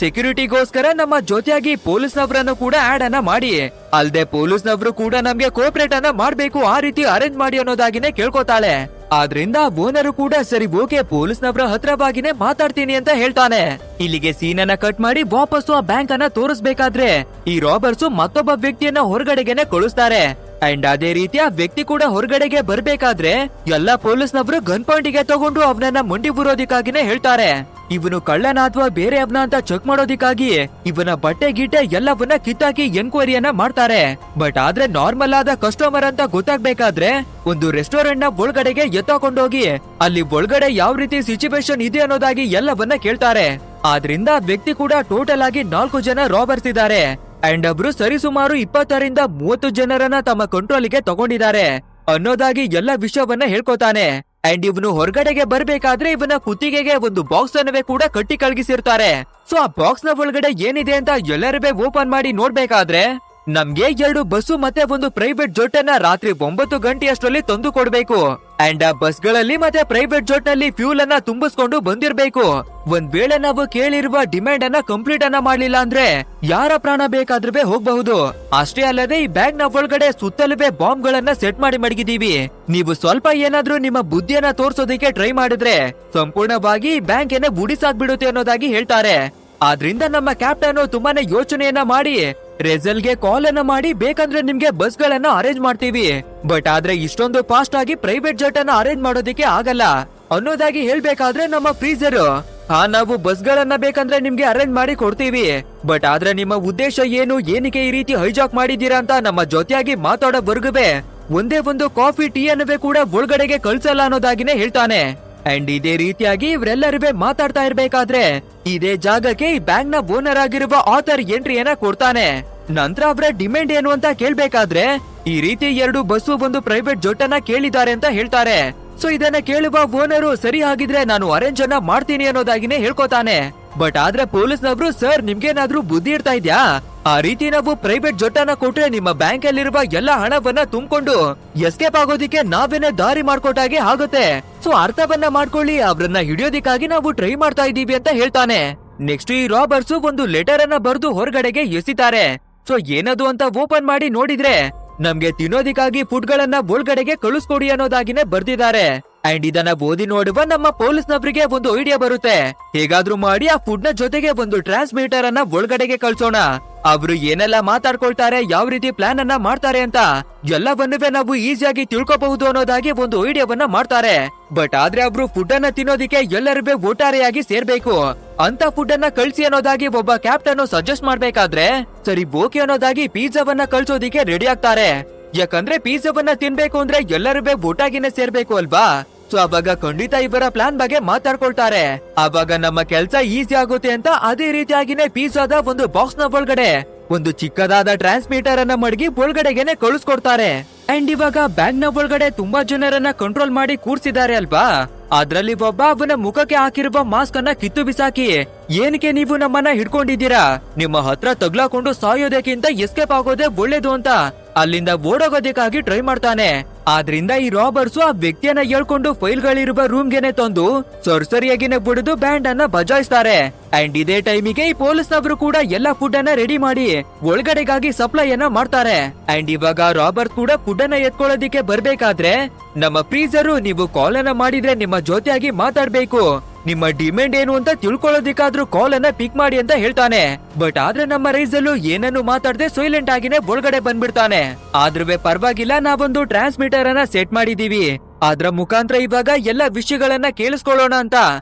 ಸೆಕ್ಯೂರಿಟಿಗೋಸ್ಕರ ನಮ್ಮ ಜೊತೆಯಾಗಿ ಪೊಲೀಸ್ನವರನ್ನು ಕೂಡ ಆಡ್ ಅನ್ನ ಮಾಡಿ, ಅಲ್ದೆ ಪೊಲೀಸ್ನವರು ಕೂಡ ನಮ್ಗೆ ಕೋಪರೇಟ್ ಅನ್ನ ಮಾಡ್ಬೇಕು, ಆ ರೀತಿ ಅರೇಂಜ್ ಮಾಡಿ ಅನ್ನೋದಾಗಿನೇ ಕೇಳ್ಕೊತಾಳೆ. ಆದ್ರಿಂದ ಓನರು ಕೂಡ ಸರಿ ಓಕೆ ಪೊಲೀಸ್ನವರ ಹತ್ರವಾಗಿನೇ ಮಾತಾಡ್ತೀನಿ ಅಂತ ಹೇಳ್ತಾನೆ. ಇಲ್ಲಿಗೆ ಸೀನ್ ಅನ್ನ ಕಟ್ ಮಾಡಿ ವಾಪಸ್ಸು ಆ ಬ್ಯಾಂಕ್ ಅನ್ನ ತೋರಿಸ್ಬೇಕಾದ್ರೆ ಈ ರಾಬರ್ಸ್ ಮತ್ತೊಬ್ಬ ವ್ಯಕ್ತಿಯನ್ನ ಹೊರಗಡೆಗೆನೆ ಕಳಿಸ್ತಾರೆ. ಅಂಡ್ ಅದೇ ರೀತಿ ಆ ವ್ಯಕ್ತಿ ಕೂಡ ಹೊರಗಡೆಗೆ ಬರ್ಬೇಕಾದ್ರೆ ಎಲ್ಲಾ ಪೊಲೀಸ್ನವರು ಗನ್ ಪಾಯಿಂಟ್ ಗೆ ತಗೊಂಡು ಅವನನ್ನ ಮಂಡಿ ಬುರೋದಿಕ್ಕಾಗಿನೇ ಹೇಳ್ತಾರೆ. ಇವನು ಕಳ್ಳನ ಅಥವಾ ಬೇರೆ ಅವನ ಅಂತ ಚೆಕ್ ಮಾಡೋದಿಕ್ಕಾಗಿ ಇವನ ಬಟ್ಟೆ ಗಿಟ್ಟೆ ಎಲ್ಲವನ್ನ ಕಿತ್ತಾಕಿ ಎನ್ಕ್ವೈರಿಯನ್ನ ಮಾಡ್ತಾರೆ. ಬಟ್ ಆದ್ರೆ ನಾರ್ಮಲ್ ಆದ ಕಸ್ಟಮರ್ ಅಂತ ಗೊತ್ತಾಗ್ಬೇಕಾದ್ರೆ ಒಂದು ರೆಸ್ಟೋರೆಂಟ್ ನ ಒಳಗಡೆಗೆ ಎತ್ತಾಕೊಂಡೋಗಿ ಅಲ್ಲಿ ಒಳಗಡೆ ಯಾವ ರೀತಿ ಸಿಚುವೇಶನ್ ಇದೆ ಅನ್ನೋದಾಗಿ ಎಲ್ಲವನ್ನ ಕೇಳ್ತಾರೆ. ಆದ್ರಿಂದ ವ್ಯಕ್ತಿ ಕೂಡ ಟೋಟಲ್ ಆಗಿ 4 ಜನ ರಾಬರ್ಸ್ ಇದ್ದಾರೆ. ಅಂಡ್ ಅವರು ಸರಿಸುಮಾರು 20ರಿಂದ 30 ಜನರನ್ನ ತಮ್ಮ ಕಂಟ್ರೋಲ್ಗೆ ತಗೊಂಡಿದ್ದಾರೆ ಅನ್ನೋದಾಗಿ ಎಲ್ಲ ವಿಷಯವನ್ನ ಹೇಳ್ಕೊತಾನೆ. ಅಂಡ್ ಇವನು ಹೊರಗಡೆಗೆ ಬರ್ಬೇಕಾದ್ರೆ ಇವನ ಕುತ್ತಿಗೆಗೆ ಒಂದು ಬಾಕ್ಸ್ ಅನ್ನವೇ ಕೂಡ ಕಟ್ಟಿ ಕಳಗಿಸಿರ್ತಾರೆ. ಸೊ ಆ ಬಾಕ್ಸ್ ನ ಒಳಗಡೆ ಏನಿದೆ ಅಂತ ಎಲ್ಲರೂ ಓಪನ್ ಮಾಡಿ ನೋಡ್ಬೇಕಾದ್ರೆ ನಮ್ಗೆ 2 ಬಸ್ಸು ಮತ್ತೆ ಒಂದು ಪ್ರೈವೇಟ್ ಜೆಟ್ ಅನ್ನ ರಾತ್ರಿ 9 ಗಂಟೆಯಷ್ಟರಲ್ಲಿ ತಂದು ಕೊಡ್ಬೇಕು. ಅಂಡ್ ಆ ಬಸ್ ಗಳಲ್ಲಿ ಮತ್ತೆ ಪ್ರೈವೇಟ್ ಜೆಟ್ ನಲ್ಲಿ ಫ್ಯೂಲ್ ಅನ್ನ ತುಂಬಿಸ್ಕೊಂಡು ಬಂದಿರ್ಬೇಕು. ಒಂದ್ ವೇಳೆ ನಾವು ಕೇಳಿರುವ ಡಿಮ್ಯಾಂಡ್ ಅನ್ನ ಕಂಪ್ಲೀಟ್ ಅನ್ನ ಮಾಡ್ಲಿಲ್ಲ ಅಂದ್ರೆ ಯಾರ ಪ್ರಾಣ ಬೇಕಾದ್ರೂ ಹೋಗಬಹುದು. ಅಷ್ಟೇ ಅಲ್ಲದೆ ಈ ಬ್ಯಾಂಕ್ ನ ಒಳಗಡೆ ಸುತ್ತಲೂ ಬಾಂಬ್ ಗಳನ್ನ ಸೆಟ್ ಮಾಡಿ ಮಡಗಿದೀವಿ. ನೀವು ಸ್ವಲ್ಪ ಏನಾದ್ರೂ ನಿಮ್ಮ ಬುದ್ಧಿಯನ್ನ ತೋರ್ಸೋದಕ್ಕೆ ಟ್ರೈ ಮಾಡಿದ್ರೆ ಸಂಪೂರ್ಣವಾಗಿ ಬ್ಯಾಂಕ್ ಏನೇ ಬುಡಿಸಾಕ್ಬಿಡುತ್ತೆ ಅನ್ನೋದಾಗಿ ಹೇಳ್ತಾರೆ. ಆದ್ರಿಂದ ನಮ್ಮ ಕ್ಯಾಪ್ಟನ್ ತುಂಬಾನೇ ಯೋಚನೆಯನ್ನ ಮಾಡಿ ರೆಜಲ್ಗೆ ಕಾಲ್ ಅನ್ನ ಮಾಡಿ ಬೇಕಂದ್ರೆ ನಿಮ್ಗೆ ಬಸ್ ಗಳನ್ನ ಅರೇಂಜ್ ಮಾಡ್ತೀವಿ, ಬಟ್ ಆದ್ರೆ ಇಷ್ಟೊಂದು ಫಾಸ್ಟ್ ಆಗಿ ಪ್ರೈವೇಟ್ ಜೆಟ್ ಅನ್ನ ಅರೇಂಜ್ ಮಾಡೋದಕ್ಕೆ ಆಗಲ್ಲ ಅನ್ನೋದಾಗಿ ಹೇಳ್ಬೇಕಾದ್ರೆ ನಮ್ಮ ಫ್ರೀಜರ್ ನಾವು ಬಸ್ ಗಳನ್ನ ಬೇಕಂದ್ರೆ ನಿಮ್ಗೆ ಅರೇಂಜ್ ಮಾಡಿ ಕೊಡ್ತೀವಿ, ಬಟ್ ಆದ್ರೆ ನಿಮ್ಮ ಉದ್ದೇಶ ಏನು, ಏನಕ್ಕೆ ಈ ರೀತಿ ಹೈಜಾಕ್ ಮಾಡಿದೀರಾ ಅಂತ ನಮ್ಮ ಜೊತೆಯಾಗಿ ಮಾತಾಡೋವರೆಗೂ ಒಂದೇ ಒಂದು ಕಾಫಿ ಟೀ ಅನ್ನವೇ ಕೂಡ ಒಳಗಡೆಗೆ ಕಳ್ಸಲ್ಲ ಅನ್ನೋದಾಗಿನೇ ಹೇಳ್ತಾನೆ. ಅಂಡ್ ಇದೇ ರೀತಿಯಾಗಿ ಇವರೆಲ್ಲರೂ ಮಾತಾಡ್ತಾ ಇರ್ಬೇಕಾದ್ರೆ ಇದೇ ಜಾಗಕ್ಕೆ ಈ ಬ್ಯಾಂಕ್ ನ ಓನರ್ ಆಗಿರುವ ಆಥರ್ ಎಂಟ್ರಿಯನ್ನ ಕೊಡ್ತಾನೆ. ನಂತರ ಅವರ ಡಿಮ್ಯಾಂಡ್ ಏನು ಅಂತ ಕೇಳ್ಬೇಕಾದ್ರೆ ಈ ರೀತಿ 2 ಬಸ್ಸು ಒಂದು ಪ್ರೈವೇಟ್ ಜೆಟ್ ಅನ್ನ ಕೇಳಿದ್ದಾರೆ ಅಂತ ಹೇಳ್ತಾರೆ. ಸೊ ಇದನ್ನ ಕೇಳುವ ಓನರು ಸರಿ ಆಗಿದ್ರೆ ನಾನು ಅರೇಂಜ್ ಅನ್ನ ಮಾಡ್ತೀನಿ ಅನ್ನೋದಾಗಿನೇ ಹೇಳ್ಕೊತಾನೆ. ಬಟ್ ಆದ್ರೆ ಪೊಲೀಸ್ನವರು ಸರ್ ನಿಮ್ಗೇನಾದ್ರೂ ಬುದ್ಧಿ ಇರ್ತಾ ಇದ್ಯಾ, ಆ ರೀತಿ ನಾವು ಪ್ರೈವೇಟ್ ಜೆಟ್ ಅನ್ನ ಕೊಟ್ರೆ ನಿಮ್ಮ ಬ್ಯಾಂಕ್ ಅಲ್ಲಿರುವ ಎಲ್ಲಾ ಹಣವನ್ನ ತುಂಬಿಕೊಂಡು ಎಸ್ಕೇಪ್ ಆಗೋದಿಕ್ಕೆ ನಾವೇನೇ ದಾರಿ ಮಾಡ್ಕೊಟ್ಟಾಗೆ ಆಗುತ್ತೆ. ಸೊ ಅರ್ಥವನ್ನ ಮಾಡ್ಕೊಳ್ಳಿ, ಅವ್ರನ್ನ ಹಿಡಿಯೋದಿಕ್ಕಾಗಿ ನಾವು ಟ್ರೈ ಮಾಡ್ತಾ ಇದೀವಿ ಅಂತ ಹೇಳ್ತಾನೆ. ನೆಕ್ಸ್ಟ್ ಈ ರಾಬರ್ಸ್ ಒಂದು ಲೆಟರ್ ಅನ್ನ ಬರೆದು ಹೊರಗಡೆಗೆ ಎಸಿತಾರೆ. ಸೊ ಏನದು ಅಂತ ಓಪನ್ ಮಾಡಿ ನೋಡಿದ್ರೆ ನಮ್ಗೆ ತಿನ್ನೋದಿಕ್ಕಾಗಿ ಫುಡ್ ಗಳನ್ನ ಒಳಗಡೆಗೆ ಕಳಿಸ್ಕೊಡಿ ಅನ್ನೋದಾಗಿನೇ ಬರ್ದಿದ್ದಾರೆ. ಅಂಡ್ ಇದನ್ನ ಓದಿ ನೋಡುವ ನಮ್ಮ ಪೊಲೀಸ್ನವರಿಗೆ ಒಂದು ಐಡಿಯಾ ಬರುತ್ತೆ, ಹೇಗಾದ್ರೂ ಮಾಡಿ ಆ ಫುಡ್ ನ ಜೊತೆಗೆ ಒಂದು ಟ್ರಾನ್ಸ್ಮಿಟರ್ ಅನ್ನ ಒಳಗಡೆಗೆ ಕಳ್ಸೋಣ. ಅವರು ಏನೆಲ್ಲ ಮಾತಾಡ್ಕೊಳ್ತಾರೆ, ಯಾವ ರೀತಿ ಪ್ಲಾನ್ ಅನ್ನ ಮಾಡ್ತಾರೆ ಅಂತ ಎಲ್ಲವನ್ನೂ ನಾವು ಈಸಿಯಾಗಿ ತಿಳ್ಕೊಬಹುದು ಅನ್ನೋದಾಗಿ ಒಂದು ಐಡಿಯಾವನ್ನ ಮಾಡ್ತಾರೆ. ಬಟ್ ಆದ್ರೆ ಅವರು ಫುಡ್ ಅನ್ನ ತಿನ್ನೋದಿಕ್ಕೆ ಎಲ್ಲರೂ ಒಟ್ಟಾರೆಯಾಗಿ ಸೇರ್ಬೇಕು ಅಂತ ಫುಡ್ ಅನ್ನ ಕಳ್ಸಿ ಅನ್ನೋದಾಗಿ ಒಬ್ಬ ಕ್ಯಾಪ್ಟನ್ ಸಜೆಸ್ಟ್ ಮಾಡ್ಬೇಕಾದ್ರೆ ಸರಿ ಓಕೆ ಅನ್ನೋದಾಗಿ ಪಿಜ್ಜಾವನ್ನ ಕಳ್ಸೋದಿಕ್ಕೆ ರೆಡಿ ಆಗ್ತಾರೆ. ಯಾಕಂದ್ರೆ ಪಿಜ್ಜಾವನ್ನ ತಿನ್ಬೇಕು ಅಂದ್ರೆ ಎಲ್ಲರೂ ಒಟ್ಟಾಗಿನೇ ಸೇರ್ಬೇಕು ಅಲ್ವಾ. ಸೊ ಅವಾಗ ಖಂಡಿತ ಇವರ ಪ್ಲಾನ್ ಬಗ್ಗೆ ಮಾತಾಡ್ಕೊಳ್ತಾರೆ. ಆವಾಗ ನಮ್ಮ ಕೆಲ್ಸ ಈಸಿ ಆಗುತ್ತೆ ಅಂತ ಅದೇ ರೀತಿಯಾಗಿನೇ ಪಿಜ್ಜಾದ ಒಂದು ಬಾಕ್ಸ್ ನ ಒಳಗಡೆ ಒಂದು ಚಿಕ್ಕದಾದ ಟ್ರಾನ್ಸ್ಮಿಟರ್ ಅನ್ನ ಮಡಗಿ ಒಳಗಡೆಗೆನೆ ಕಳಿಸ್ಕೊಡ್ತಾರೆ. ಅಂಡ್ ಇವಾಗ ಬ್ಯಾಂಕ್ ನ ಒಳಗಡೆ ತುಂಬಾ ಜನರನ್ನ ಕಂಟ್ರೋಲ್ ಮಾಡಿ ಕೂರ್ಸಿದ್ದಾರೆ ಅಲ್ವಾ. ಅದ್ರಲ್ಲಿ ಒಬ್ಬ ಅವನ ಮುಖಕ್ಕೆ ಹಾಕಿರುವ ಮಾಸ್ಕ್ ಅನ್ನ ಕಿತ್ತು ಬಿಸಾಕಿ, ಏನಕ್ಕೆ ನೀವು ನಮ್ಮನ್ನ ಹಿಡ್ಕೊಂಡಿದ್ದೀರಾ, ನಿಮ್ಮ ಹತ್ರ ತಗ್ಲಾಕೊಂಡು ಸಾಯೋದಕ್ಕಿಂತ ಎಸ್ಕೇಪ್ ಆಗೋದೇ ಒಳ್ಳೇದು ಅಂತ ಅಲ್ಲಿಂದ ಓಡೋಗೋದಕ್ಕಾಗಿ ಟ್ರೈ ಮಾಡ್ತಾನೆ. ಆದ್ರಿಂದ ಈ ರಾಬರ್ಸ್ ಆ ವ್ಯಕ್ತಿಯನ್ನ ಹೇಳ್ಕೊಂಡು ಫೈಲ್ ಗಳಿರುವ ರೂಮ್ ಗೆನೆ ತಂದು ಸರಿಯಾಗಿನೇ ಬಡಿದು ಬ್ಯಾಂಡ್ ಅನ್ನ ಬಜಾಯಿಸ್ತಾರೆ. ಅಂಡ್ ಇದೇ ಟೈಮಿಗೆ ಈ ಪೊಲೀಸ್ನವರು ಕೂಡ ಎಲ್ಲಾ ಫುಡ್ ಅನ್ನ ರೆಡಿ ಮಾಡಿ ಒಳಗಡೆಗಾಗಿ ಸಪ್ಲೈ ಅನ್ನ ಮಾಡ್ತಾರೆ. ಅಂಡ್ ಇವಾಗ ರಾಬರ್ಟ್ ಕೂಡ ಫುಡ್ ಅನ್ನ ಎತ್ಕೊಳ್ಳೋದಿಕ್ಕೆ ಬರ್ಬೇಕಾದ್ರೆ ನಮ್ಮ ಫ್ರೀಜರು ನೀವು ಕಾಲ್ ಅನ್ನ ಮಾಡಿದ್ರೆ ನಿಮ್ಮ ಜೊತೆಯಾಗಿ ಮಾತಾಡ್ಬೇಕು, ನಿಮ್ಮ ಡಿಮ್ಯಾಂಡ್ ಏನು ಅಂತ ತಿಳ್ಕೊಳ್ಳೋದಿಕ್ಕಾದ್ರೂ ಕಾಲ್ ಅನ್ನ ಪಿಕ್ ಮಾಡಿ ಅಂತ ಹೇಳ್ತಾನೆ. ಬಟ್ ಆದ್ರೆ ನಮ್ಮ ರೈಸಲು ಏನನ್ನು ಮಾತಾಡದೆ ಸೈಲೆಂಟ್ ಆಗಿನೇ ಒಳಗಡೆ ಬಂದ್ಬಿಡ್ತಾನೆ. ಆದ್ರೂ ಪರವಾಗಿಲ್ಲ, ನಾವೊಂದು ಟ್ರಾನ್ಸ್ಮಿಟರ್ ಅನ್ನ ಸೆಟ್ ಮಾಡಿದೀವಿ, ಅದ್ರ ಮುಖಾಂತರ ಇವಾಗ ಎಲ್ಲ ವಿಷಯಗಳನ್ನ ಕೇಳಿಸ್ಕೊಳ್ಳೋಣ ಅಂತ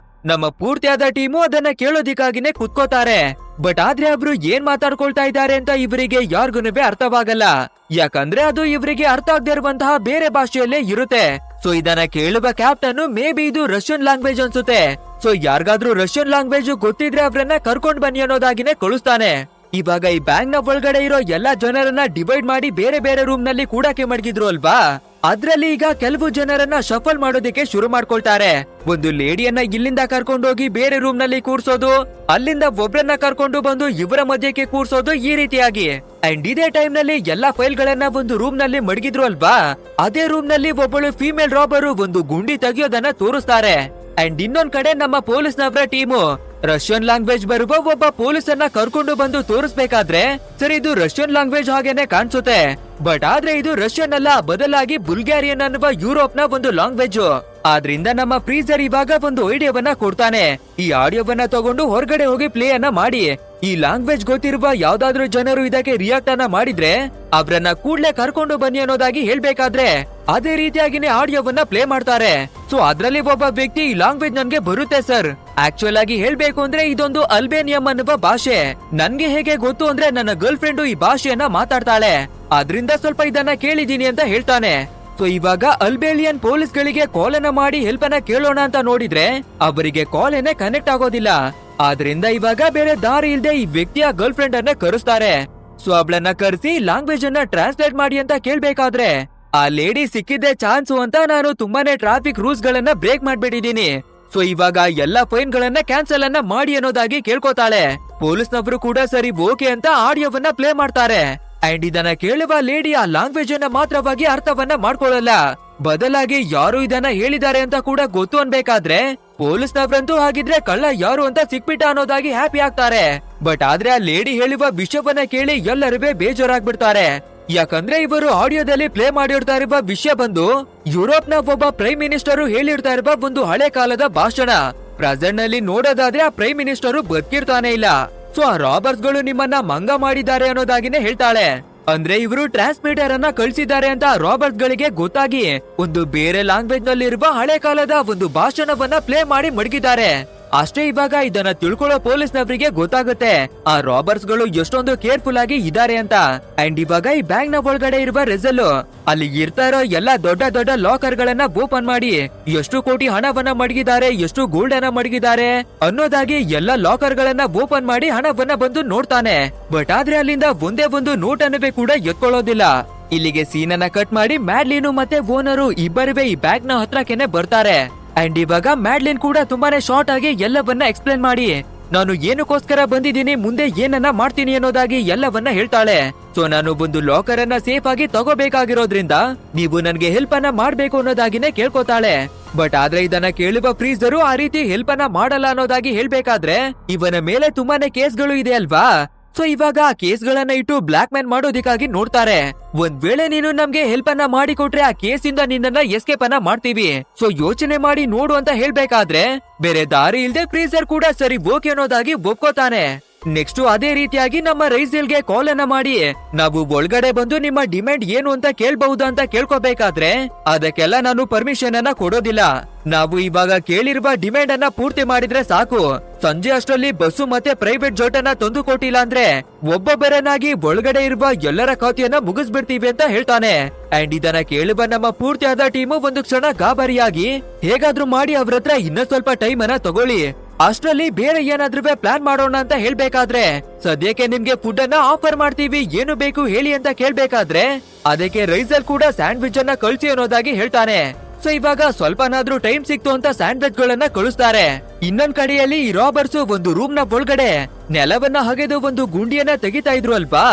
ನಮ್ಮ ಪೂರ್ತಿಯಾದ ಟೀಮು ಅದನ್ನ ಕೇಳೋದಿಕ್ಕಾಗಿನೇ ಕುತ್ಕೋತಾರೆ. ಬಟ್ ಆದ್ರೆ ಅವ್ರು ಏನ್ ಮಾತಾಡ್ಕೊಳ್ತಾ ಇದ್ದಾರೆ ಅಂತ ಇವರಿಗೆ ಯಾರಿಗೂನುವೆ ಅರ್ಥವಾಗಲ್ಲ. ಯಾಕಂದ್ರೆ ಅದು ಇವರಿಗೆ ಅರ್ಥ ಆಗದೆ ಇರುವಂತಹ ಬೇರೆ ಭಾಷೆಯಲ್ಲೇ ಇರುತ್ತೆ. ಸೊ ಇದನ್ನ ಕೇಳುವ ಕ್ಯಾಪ್ಟನ್ ಮೇ ಬಿ ಇದು ರಷ್ಯನ್ ಲ್ಯಾಂಗ್ವೇಜ್ ಅನ್ಸುತ್ತೆ. ಸೊ ಯಾರಿಗಾದ್ರೂ ರಷ್ಯನ್ ಲ್ಯಾಂಗ್ವೇಜ್ ಗೊತ್ತಿದ್ರೆ ಅವ್ರನ್ನ ಕರ್ಕೊಂಡ್ ಬನ್ನಿ ಅನ್ನೋದಾಗಿನೇ ಕಳಿಸ್ತಾನೆ. ಇವಾಗ ಈ ಬ್ಯಾಂಕ್ ನ ಒಳಗಡೆ ಇರೋ ಎಲ್ಲಾ ಜನರನ್ನ ಡಿವೈಡ್ ಮಾಡಿ ಬೇರೆ ಬೇರೆ ರೂಮ್ ನಲ್ಲಿ ಕೂಡಕ್ಕೆ ಮಡಗಿದ್ರು ಅಲ್ವಾ. ಅದ್ರಲ್ಲಿ ಈಗ ಕೆಲವು ಜನರನ್ನ ಶಫಲ್ ಮಾಡೋದಕ್ಕೆ ಶುರು ಮಾಡ್ಕೊಳ್ತಾರೆ. ಒಂದು ಲೇಡಿಯನ್ನ ಇಲ್ಲಿಂದ ಕರ್ಕೊಂಡೋಗಿ ಬೇರೆ ರೂಮ್ ನಲ್ಲಿ ಕೂರ್ಸೋದು, ಅಲ್ಲಿಂದ ಒಬ್ರನ್ನ ಕರ್ಕೊಂಡು ಬಂದು ಇವರ ಮಧ್ಯಕ್ಕೆ ಕೂರ್ಸೋದು, ಈ ರೀತಿಯಾಗಿ. ಅಂಡ್ ಇದೇ ಟೈಮ್ ನಲ್ಲಿ ಎಲ್ಲಾ ಫೈಲ್ ಗಳನ್ನ ಒಂದು ರೂಮ್ ನಲ್ಲಿ ಮಡಗಿದ್ರು ಅಲ್ವಾ. ಅದೇ ರೂಮ್ ನಲ್ಲಿ ಒಬ್ಬಳು ಫೀಮೇಲ್ ರಾಬರು ಒಂದು ಗುಂಡಿ ತೆಗಿಯೋದನ್ನ ತೋರಿಸ್ತಾರೆ. ಅಂಡ್ ಇನ್ನೊಂದ್ ಕಡೆ ನಮ್ಮ ಪೊಲೀಸ್ನವರ ಟೀಮು ರಷ್ಯನ್ ಲ್ಯಾಂಗ್ವೇಜ್ ಬರುವ ಒಬ್ಬ ಪೊಲೀಸನ್ನ ಕರ್ಕೊಂಡು ಬಂದು ತೋರಿಸ್ಬೇಕಾದ್ರೆ ಸರಿ ಇದು ರಷ್ಯನ್ ಲ್ಯಾಂಗ್ವೇಜ್ ಹಾಗೇನೆ ಕಾಣಿಸುತ್ತೆ. ಬಟ್ ಆದ್ರೆ ಇದು ರಷ್ಯನ್ ಅಲ್ಲ, ಬದಲಾಗಿ ಬುಲ್ಗೇರಿಯನ್ ಅನ್ನುವ ಯುರೋಪ್ ನ ಒಂದು ಲ್ಯಾಂಗ್ವೇಜ್. ಆದ್ರಿಂದ ನಮ್ಮ ಫ್ರೀಸರ್ ಇವಾಗ ಒಂದು ಐಡಿಯಾವನ್ನ ಕೊಡ್ತಾನೆ. ಈ ಆಡಿಯೋವನ್ನ ತಗೊಂಡು ಹೊರಗಡೆ ಹೋಗಿ ಪ್ಲೇ ಅನ್ನ ಮಾಡಿ. ಈ ಲ್ಯಾಂಗ್ವೇಜ್ ಗೊತ್ತಿರುವ ಯಾವ್ದಾದ್ರು ಜನರು ಇದಕ್ಕೆ ರಿಯಾಕ್ಟ್ ಅನ್ನ ಮಾಡಿದ್ರೆ ಅವ್ರನ್ನ ಕೂಡ್ಲೆ ಕರ್ಕೊಂಡು ಬನ್ನಿ ಅನ್ನೋದಾಗಿ ಹೇಳ್ಬೇಕಾದ್ರೆ ಅದೇ ರೀತಿಯಾಗಿನೇ ಆಡಿಯೋವನ್ನ ಪ್ಲೇ ಮಾಡ್ತಾರೆ. ಸೊ ಅದ್ರಲ್ಲಿ ಒಬ್ಬ ವ್ಯಕ್ತಿ ಈ ಲ್ಯಾಂಗ್ವೇಜ್ ನನ್ಗೆ ಬರುತ್ತೆ ಸರ್. ಆಕ್ಚುಲ್ ಆಗಿ ಹೇಳ್ಬೇಕು ಅಂದ್ರೆ ಇದೊಂದು ಅಲ್ಬೇನಿಯಂ ಅನ್ನುವ ಭಾಷೆ. ನನ್ಗೆ ಹೇಗೆ ಗೊತ್ತು ಅಂದ್ರೆ ನನ್ನ ಗರ್ಲ್ ಫ್ರೆಂಡ್ ಈ ಭಾಷೆಯನ್ನ ಮಾತಾಡ್ತಾಳೆ, ಆದ್ರಿಂದ ಸ್ವಲ್ಪ ಇದನ್ನ ಕೇಳಿದೀನಿ ಅಂತ ಹೇಳ್ತಾನೆ. ಸೊ ಇವಾಗ ಅಲ್ಬೇನಿಯನ್ ಪೊಲೀಸ್ ಗಳಿಗೆ ಕಾಲ್ ಅನ್ನ ಮಾಡಿ ಹೆಲ್ಪ್ ಅನ್ನ ಕೇಳೋಣ ಅಂತ ನೋಡಿದ್ರೆ ಅವರಿಗೆ ಕಾಲ್ ಏನೇ ಕನೆಕ್ಟ್ ಆಗೋದಿಲ್ಲ. ಆದ್ರಿಂದ ಇವಾಗ ಬೇರೆ ದಾರಿ ಇಲ್ದೆ ಈ ವ್ಯಕ್ತಿಯ ಗರ್ಲ್ ಫ್ರೆಂಡ್ ಅನ್ನ ಕರೆಸ್ತಾರೆ. ಸೊ ಅವಳನ್ನ ಕರೆಸಿ ಲ್ಯಾಂಗ್ವೇಜ್ ಅನ್ನ ಟ್ರಾನ್ಸ್ಲೇಟ್ ಮಾಡಿ ಅಂತ ಕೇಳ್ಬೇಕಾದ್ರೆ ಆ ಲೇಡಿ ಸಿಕ್ಕಿದ್ದೆ ಚಾನ್ಸು ಅಂತ ನಾನು ತುಂಬಾನೇ ಟ್ರಾಫಿಕ್ ರೂಲ್ಸ್ ಗಳನ್ನ ಬ್ರೇಕ್ ಮಾಡ್ಬಿಟ್ಟಿದೀನಿ. ಸೊ ಇವಾಗ ಎಲ್ಲಾ ಫೈನ್ ಗಳನ್ನ ಕ್ಯಾನ್ಸಲ್ ಅನ್ನ ಮಾಡಿ ಅನ್ನೋದಾಗಿ ಕೇಳ್ಕೊತಾಳೆ. ಪೊಲೀಸ್ನವರು ಕೂಡ ಸರಿ ಓಕೆ ಅಂತ ಆಡಿಯೋವನ್ನ ಪ್ಲೇ ಮಾಡ್ತಾರೆ. ಅಂಡ್ ಇದನ್ನ ಕೇಳುವ ಲೇಡಿ ಆ ಲ್ಯಾಂಗ್ವೇಜ್ ಅನ್ನ ಮಾತ್ರವಾಗಿ ಅರ್ಥವನ್ನ ಮಾಡ್ಕೊಳ್ಳಲ್ಲ, ಬದಲಾಗಿ ಯಾರು ಇದನ್ನ ಹೇಳಿದ್ದಾರೆ ಅಂತ ಕೂಡ ಗೊತ್ತು ಅನ್ಬೇಕಾದ್ರೆ ಪೊಲೀಸ್ನವ್ರಂತೂ ಹಾಗಿದ್ರೆ ಕಳ್ಳ ಯಾರು ಅಂತ ಸಿಕ್ಬಿಟ್ಟ ಅನ್ನೋದಾಗಿ ಹ್ಯಾಪಿ ಆಗ್ತಾರೆ. ಬಟ್ ಆದ್ರೆ ಆ ಲೇಡಿ ಹೇಳುವ ವಿಷಯವನ್ನ ಕೇಳಿ ಎಲ್ಲರೂ ಬೇಜಾರಾಗ್ಬಿಡ್ತಾರೆ. ಯಾಕಂದ್ರೆ ಇವರು ಆಡಿಯೋದಲ್ಲಿ ಪ್ಲೇ ಮಾಡಿರ್ತಾ ಇರುವ ವಿಷಯ ಬಂದು ಯುರೋಪ್ ನ ಒಬ್ಬ ಪ್ರೈಮ್ ಮಿನಿಸ್ಟರ್ ಹೇಳಿರ್ತಾ ಇರುವ ಒಂದು ಹಳೆ ಕಾಲದ ಭಾಷಣ. ಪ್ರೆಸೆಂಟ್ ನಲ್ಲಿ ನೋಡೋದಾದ್ರೆ ಆ ಪ್ರೈಮ್ ಮಿನಿಸ್ಟರ್ ಬದುಕಿರ್ತಾನೆ ಇಲ್ಲ. ಸೊ ಆ ರಾಬರ್ಸ್ ಗಳು ನಿಮ್ಮನ್ನ ಮಂಗ ಮಾಡಿದ್ದಾರೆ ಅನ್ನೋದಾಗಿನೇ ಹೇಳ್ತಾಳೆ. ಅಂದ್ರೆ ಇವರು ಟ್ರಾನ್ಸ್ಮಿಟರ್ ಅನ್ನ ಕಳ್ಸಿದ್ದಾರೆ ಅಂತ ರಾಬರ್ಟ್ ಗಳಿಗೆ ಗೊತ್ತಾಗಿ ಒಂದು ಬೇರೆ ಲ್ಯಾಂಗ್ವೇಜ್ ನಲ್ಲಿರುವ ಹಳೆ ಕಾಲದ ಒಂದು ಭಾಷಣವನ್ನ ಪ್ಲೇ ಮಾಡಿ ಮಡಗಿದ್ದಾರೆ. ಅಷ್ಟೇ ಇವಾಗ ಇದನ್ನ ತಿಳ್ಕೊಳ್ಳೋ ಪೊಲೀಸ್ನವರಿಗೆ ಗೊತ್ತಾಗುತ್ತೆ ಆ ರಾಬರ್ಸ್ ಗಳು ಎಷ್ಟೊಂದು ಕೇರ್ಫುಲ್ ಆಗಿ ಇದ್ದಾರೆ ಅಂತ. ಅಂಡ್ ಇವಾಗ ಈ ಬ್ಯಾಂಕ್ ನ ಒಳಗಡೆ ಇರುವ ರೆಸಲ್ ಅಲ್ಲಿ ಇರ್ತಾ ಇರೋ ಎಲ್ಲಾ ದೊಡ್ಡ ದೊಡ್ಡ ಲಾಕರ್ ಗಳನ್ನ ಓಪನ್ ಮಾಡಿ ಎಷ್ಟು ಕೋಟಿ ಹಣವನ್ನ ಮಡಗಿದ್ದಾರೆ, ಎಷ್ಟು ಗೋಲ್ಡ್ ಅನ್ನ ಮಡಗಿದ್ದಾರೆ ಅನ್ನೋದಾಗಿ ಎಲ್ಲಾ ಲಾಕರ್ ಗಳನ್ನ ಓಪನ್ ಮಾಡಿ ಹಣವನ್ನ ಬಂದು ನೋಡ್ತಾನೆ. ಬಟ್ ಆದ್ರೆ ಅಲ್ಲಿಂದ ಒಂದೇ ಒಂದು ನೋಟ್ ಅನ್ನವೇ ಕೂಡ ಎತ್ಕೊಳ್ಳೋದಿಲ್ಲ. ಇಲ್ಲಿಗೆ ಸೀನ್ ಅನ್ನ ಕಟ್ ಮಾಡಿ ಮ್ಯಾಡ್ಲಿನು ಮತ್ತೆ ಓನರು ಇಬ್ಬರುವೆ ಈ ಬ್ಯಾಂಕ್ ನ ಹತ್ರಕ್ಕೆನೆ ಬರ್ತಾರೆ. ಅಂಡ್ ಇವಾಗ ಮ್ಯಾಡ್ಲಿನ್ ಕೂಡ ತುಂಬಾನೇ ಶಾರ್ಟ್ ಆಗಿ ಎಲ್ಲವನ್ನ ಎಕ್ಸ್ಪ್ಲೇನ್ ಮಾಡಿ ನಾನು ಏನಕ್ಕೋಸ್ಕರ ಬಂದಿದ್ದೀನಿ, ಮುಂದೆ ಏನನ್ನ ಮಾಡ್ತೀನಿ ಅನ್ನೋದಾಗಿ ಎಲ್ಲವನ್ನ ಹೇಳ್ತಾಳೆ. ಸೊ ನಾನು ಒಂದು ಲಾಕರ್ ಅನ್ನ ಸೇಫ್ ಆಗಿ ತಗೋಬೇಕಾಗಿರೋದ್ರಿಂದ ನೀವು ನನ್ಗೆ ಹೆಲ್ಪ್ ಅನ್ನ ಮಾಡ್ಬೇಕು ಅನ್ನೋದಾಗಿನೇ ಕೇಳ್ಕೊತಾಳೆ. ಬಟ್ ಆದ್ರೆ ಇದನ್ನ ಕೇಳುವ ಫ್ರೀಸರು ಆ ರೀತಿ ಹೆಲ್ಪ್ ಅನ್ನ ಮಾಡಲ್ಲ ಅನ್ನೋದಾಗಿ ಹೇಳ್ಬೇಕಾದ್ರೆ ಇವನ ಮೇಲೆ ತುಂಬಾನೇ ಕೇಸ್ಗಳು ಇದೆ ಅಲ್ವಾ. ಸೊ ಇವಾಗ ಆ ಕೇಸ್ ಗಳನ್ನ ಇಟ್ಟು ಬ್ಲಾಕ್ ಮ್ಯಾನ್ ಮಾಡೋದಿಕ್ಕಾಗಿ ನೋಡ್ತಾರೆ. ಒಂದ್ ವೇಳೆ ನೀನು ನಮ್ಗೆ ಹೆಲ್ಪ್ ಅನ್ನ ಮಾಡಿ ಕೊಟ್ರೆ ಆ ಕೇಸ್ ಇಂದ ನಿನ್ನನ್ನ ಎಸ್ಕೇಪ್ ಅನ್ನ ಮಾಡ್ತೀವಿ, ಸೊ ಯೋಚನೆ ಮಾಡಿ ನೋಡು ಅಂತ ಹೇಳ್ಬೇಕಾದ್ರೆ ಬೇರೆ ದಾರಿ ಇಲ್ದೆ ಫ್ರೀಸರ್ ಕೂಡ ಸರಿ ಓಕೆ ಅನ್ನೋದಾಗಿ ಒಪ್ಕೋತಾನೆ. ನೆಕ್ಸ್ಟ್ ಅದೇ ರೀತಿಯಾಗಿ ನಮ್ಮ ರೈಸೆಲ್ ಗೆ ಕಾಲ್ ಅನ್ನ ಮಾಡಿ ನಾವು ಒಳಗಡೆ ಬಂದು ನಿಮ್ಮ ಡಿಮ್ಯಾಂಡ್ ಏನು ಅಂತ ಕೇಳ್ಬಹುದು ಅಂತ ಕೇಳ್ಕೋಬೇಕಾದ್ರೆ ಅದಕ್ಕೆಲ್ಲ ನಾನು ಪರ್ಮಿಷನ್ ಅನ್ನ ಕೊಡೋದಿಲ್ಲ. ನಾವು ಇವಾಗ ಕೇಳಿರುವ ಡಿಮ್ಯಾಂಡ್ ಅನ್ನ ಪೂರ್ತಿ ಮಾಡಿದ್ರೆ ಸಾಕು, ಸಂಜೆ ಅಷ್ಟರಲ್ಲಿ ಬಸ್ಸು ಮತ್ತೆ ಪ್ರೈವೇಟ್ ಜೆಟ್ ಅನ್ನ ತಂದು ಕೊಟ್ಟಿಲ್ಲ ಅಂದ್ರೆ ಒಬ್ಬೊಬ್ಬರನ್ನಾಗಿ ಒಳಗಡೆ ಇರುವ ಎಲ್ಲರ ಖಾತೆಯನ್ನ ಮುಗಿಸ್ಬಿಡ್ತೀವಿ ಅಂತ ಹೇಳ್ತಾನೆ. ಅಂಡ್ ಇದನ್ನ ಕೇಳುವ ನಮ್ಮ ಪೂರ್ತಿಯಾದ ಟೀಮು ಒಂದು ಕ್ಷಣ ಗಾಬರಿಯಾಗಿ ಹೇಗಾದ್ರೂ ಮಾಡಿ ಅವ್ರ ಹತ್ರ ಇನ್ನೂ ಸ್ವಲ್ಪ ಟೈಮ್ ಅನ್ನ ತಗೊಳ್ಳಿ, ಅಷ್ಟರಲ್ಲಿ ಬೇರೆ ಏನಾದ್ರೂ ಪ್ಲಾನ್ ಮಾಡೋಣ ಅಂತ ಹೇಳ್ಬೇಕಾದ್ರೆ ಸದ್ಯಕ್ಕೆ ನಿಮ್ಗೆ ಫುಡ್ ಅನ್ನ ಆಫರ್ ಮಾಡ್ತೀವಿ, ಏನು ಬೇಕು ಹೇಳಿ ಅಂತ ಕೇಳ್ಬೇಕಾದ್ರೆ ಅದಕ್ಕೆ ರೈಸಲ್ ಕೂಡ ಸ್ಯಾಂಡ್ವಿಚ್ ಅನ್ನ ಕಳ್ಸಿ ಅನ್ನೋದಾಗಿ ಹೇಳ್ತಾನೆ. ಸೊ ಇವಾಗ ಸ್ವಲ್ಪನಾದ್ರೂ ಟೈಮ್ ಸಿಕ್ತು ಅಂತ ಸ್ಯಾಂಡ್ವಿಚ್ ಗಳನ್ನ ಕಳಿಸ್ತಾರೆ. ಇನ್ನೊಂದ್ ಕಡೆಯಲ್ಲಿ ಈ ರಾಬರ್ಸ್ ಒಂದು ರೂಮ್ ನ ಒಳಗಡೆ ನೆಲವನ್ನ ಹಗೆದು ಒಂದು ಗುಂಡಿಯನ್ನ ತೆಗಿತಾ ಇದ್ರು ಅಲ್ವಾ.